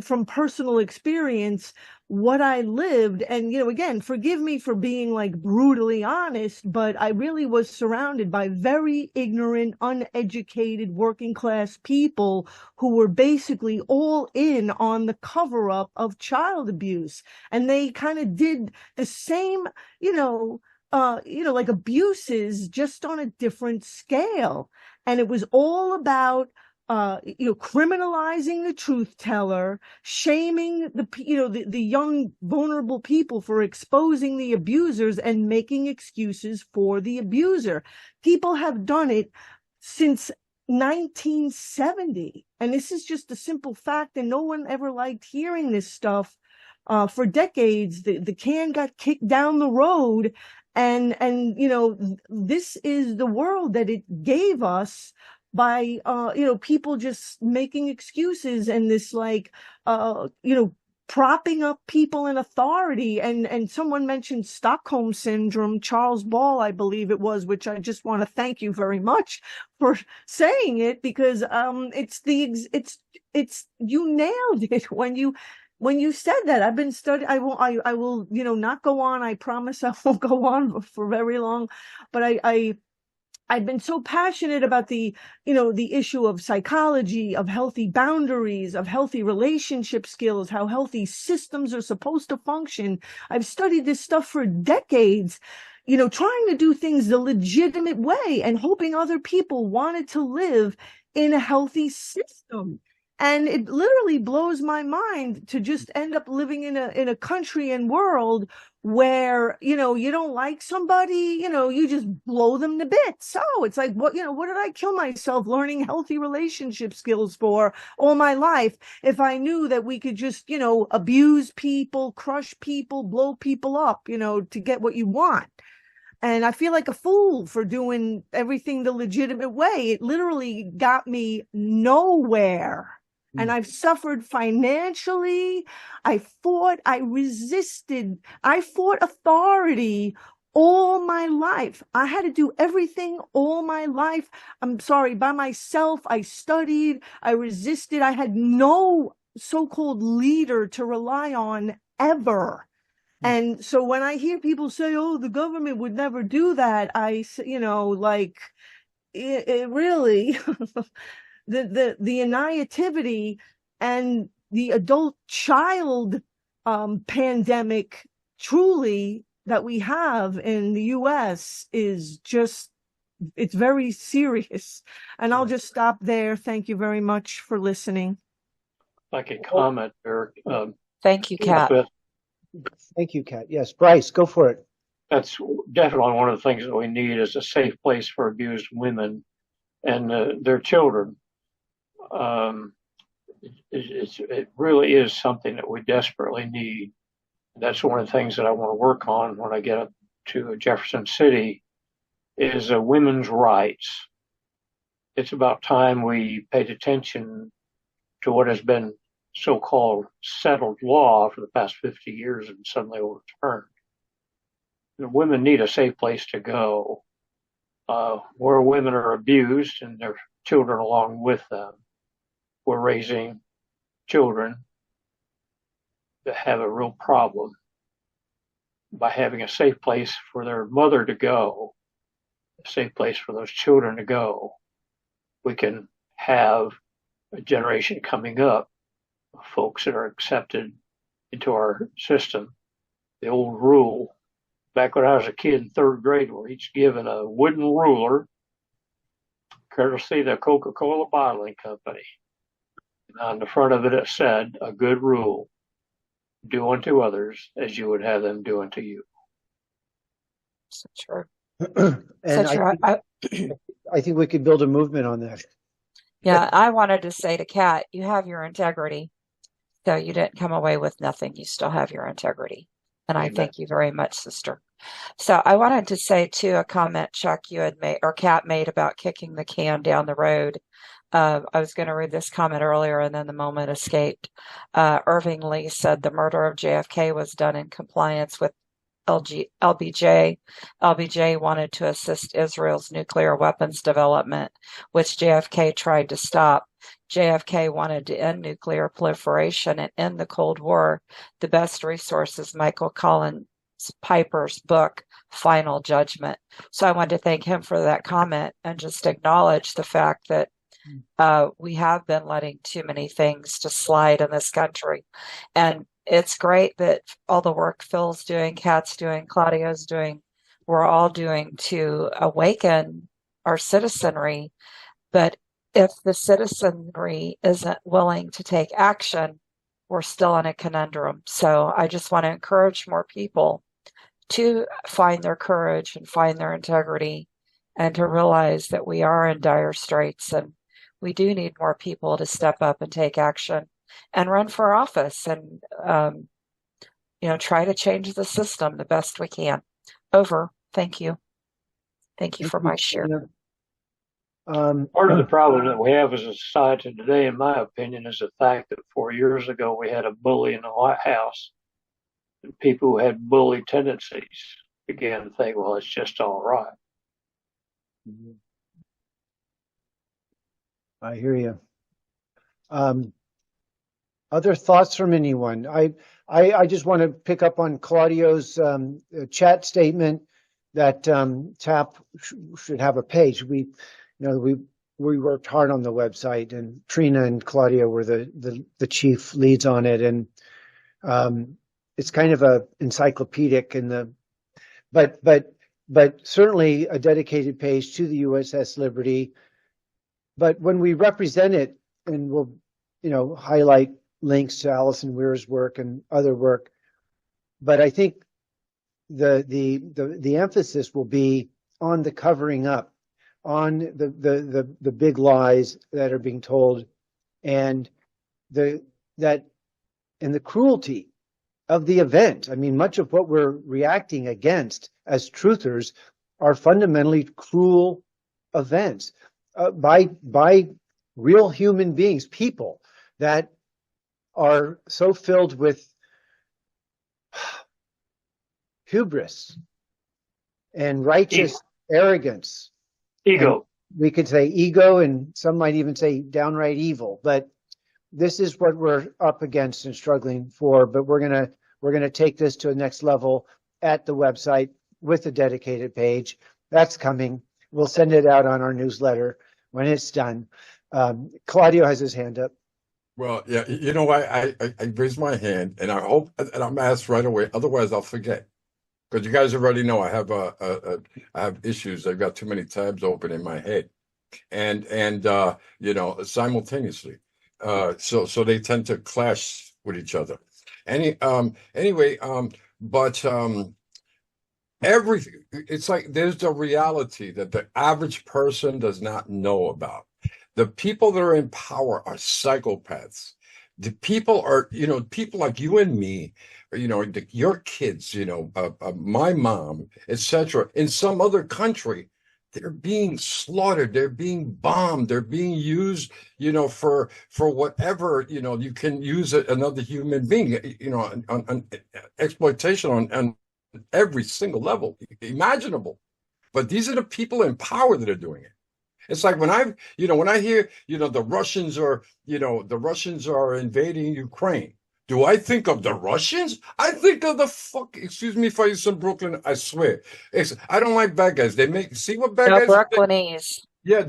from personal experience, what I lived. And, again, forgive me for being brutally honest, but I really was surrounded by very ignorant, uneducated, working class people who were basically all in on the cover up of child abuse. And they kind of did the same, abuses, just on a different scale. And it was all about criminalizing the truth teller, shaming the young vulnerable people for exposing the abusers, and making excuses for the abuser. People have done it since 1970, and this is just a simple fact, and no one ever liked hearing this stuff. For decades, the can got kicked down the road, and this is the world that it gave us by people just making excuses, and this propping up people in authority. And someone mentioned Stockholm syndrome, Charles Ball, I believe it was, which I just want to thank you very much for saying it, because it's you nailed it when you said that. I've been studying. I will not go on. I promise I won't go on for very long, but I've been so passionate about the issue of psychology, of healthy boundaries, of healthy relationship skills, how healthy systems are supposed to function. I've studied this stuff for decades, trying to do things the legitimate way and hoping other people wanted to live in a healthy system. And it literally blows my mind to just end up living in a country and world where, you don't like somebody, you just blow them to bits. So it's like, what did I kill myself learning healthy relationship skills for all my life if I knew that we could just, abuse people, crush people, blow people up, to get what you want? And I feel like a fool for doing everything the legitimate way. It literally got me nowhere. And I've suffered financially. I fought, I resisted, I fought authority all my life. I had to do everything all my life. By myself. I studied, I resisted. I had no so-called leader to rely on ever. And so when I hear people say, oh, the government would never do that, I say, it really... the naivety and the adult child pandemic truly that we have in the US is just, it's very serious. And I'll just stop there. Thank you very much for listening. If I could comment there, Thank you, Kat. Elizabeth, Thank you, Kat. Yes, Bryce, go for it. that's definitely one of the things that we need is a safe place for abused women and their children. It really is something that we desperately need. That's one of the things that I want to work on when I get up to Jefferson City is women's rights. It's about time we paid attention to what has been so-called settled law for the past 50 years and suddenly overturned. The women need a safe place to go where women are abused and their children along with them. We're raising children that have a real problem by having a safe place for their mother to go, a safe place for those children to go. We can have a generation coming up of folks that are accepted into our system. The old rule, back when I was a kid in third grade, we're each given a wooden ruler, courtesy of the Coca-Cola bottling company. And on the front of it, it said, a good rule, do unto others as you would have them do unto you. So true. And So true. I think we could build a movement on that. Yeah, I wanted to say to Kat, you have your integrity. So you didn't come away with nothing. You still have your integrity. And I thank you very much, sister. So I wanted to say too, a comment, Chuck, you had made, or Kat made about kicking the can down the road. I was going to read this comment earlier and then the moment escaped. Irving Lee said the murder of JFK was done in compliance with LBJ. LBJ wanted to assist Israel's nuclear weapons development, which JFK tried to stop. JFK wanted to end nuclear proliferation and end the Cold War. The best resource is Michael Collins Piper's book, Final Judgment. So I wanted to thank him for that comment and just acknowledge the fact that we have been letting too many things to slide in this country. And it's great that all the work Phil's doing, Kat's doing, Claudio's doing, we're all doing to awaken our citizenry. But if the citizenry isn't willing to take action, we're still in a conundrum. So I just want to encourage more people to find their courage and find their integrity and to realize that we are in dire straits and we do need more people to step up and take action and run for office and, try to change the system the best we can. Over. Thank you. Thank you for my share. Part of the problem that we have as a society today, in my opinion, is the fact that 4 years ago we had a bully in the White House, and people who had bully tendencies began to think, well, it's just all right. I hear you. Other thoughts from anyone? I just want to pick up on Claudio's chat statement that TAP should have a page. We worked hard on the website, and Trina and Claudio were the chief leads on it, and it's kind of a encyclopedic but certainly a dedicated page to the USS Liberty. But when we represent it, and we'll highlight links to Alison Weir's work and other work, but I think the emphasis will be on the covering up, on the big lies that are being told, and the cruelty of the event. I mean, much of what we're reacting against as truthers are fundamentally cruel events by real human beings, people that are so filled with hubris and righteous arrogance. Ego. And we could say ego, and some might even say downright evil. But this is what we're up against and struggling for. But we're gonna take this to a next level at the website with a dedicated page. That's coming. We'll send it out on our newsletter when it's done. Claudio has his hand up. Well, yeah, you know, I raised my hand, and I hope, and I'm asked right away. Otherwise, I'll forget. Because you guys already know I have I have issues. I've got too many tabs open in my head, and you know, simultaneously. So they tend to clash with each other. Anyway, but everything, it's like there's the reality that the average person does not know about. The people that are in power are psychopaths. The people are, you know, people like you and me, you know, your kids, you know, my mom, etc. In some other country, they're being slaughtered, they're being bombed, they're being used, you know, for whatever, you know, you can use another human being, you know, on exploitation on every single level imaginable. But these are the people in power that are doing it. It's like when when I hear, you know, the Russians are invading Ukraine. Do I think of the Russians? I think of the fuck. Excuse me if I use some Brooklyn. I swear, I don't like bad guys. They make see what bad No guys. Brooklynese. Yeah,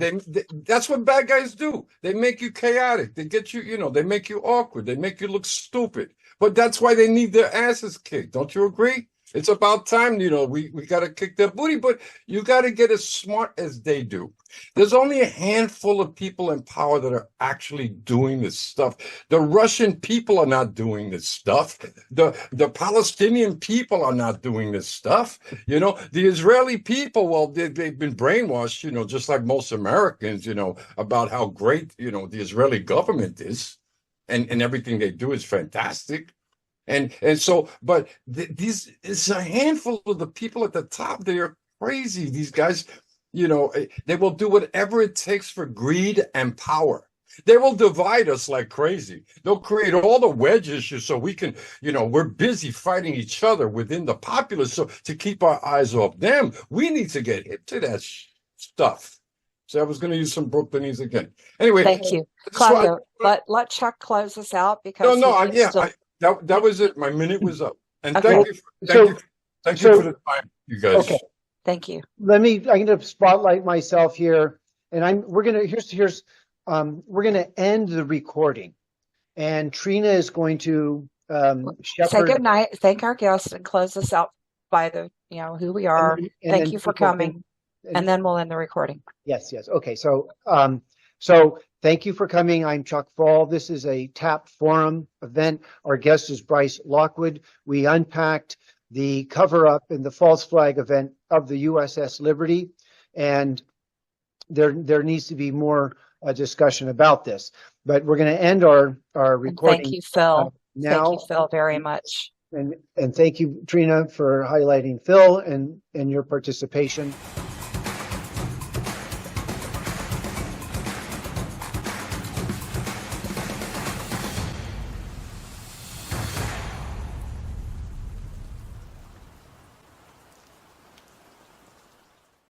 that's what bad guys do. They make you chaotic. They get you, you know, they make you awkward. They make you look stupid. But that's why they need their asses kicked. Don't you agree? It's about time, you know, we got to kick their booty, but you got to get as smart as they do. There's only a handful of people in power that are actually doing this stuff. The Russian people are not doing this stuff. The Palestinian people are not doing this stuff. You know, the Israeli people, well, they've been brainwashed, you know, just like most Americans, you know, about how great, you know, the Israeli government is, and everything they do is fantastic. And so, but these it's a handful of the people at the top. They are crazy. These guys, you know, they will do whatever it takes for greed and power. They will divide us like crazy. They'll create all the wedge issues so we can, you know, we're busy fighting each other within the populace. So to keep our eyes off them, we need to get hip to that stuff. So I was going to use some Brooklynese again. Anyway, Thank you, Claudio. Let Chuck close us out because that was it. My minute was up. And Okay. thank you for the time, you guys. Okay. Thank you. I'm going to spotlight myself here, and we're going to end the recording, and Trina is going to Say shepherd. good night, thank our guests, and close us out by the, you know, who we are. and Thank then you for people coming, and then we'll end the recording. Yes. Okay. So thank you for coming. I'm Chuck Fall. This is a TAP Forum event. Our guest is Bryce Lockwood. We unpacked the cover-up in the false flag event of the USS Liberty, and there needs to be more discussion about this. But we're going to end our recording. And thank you, Phil. Now. Thank you, Phil, very much. And thank you, Trina, for highlighting Phil and your participation.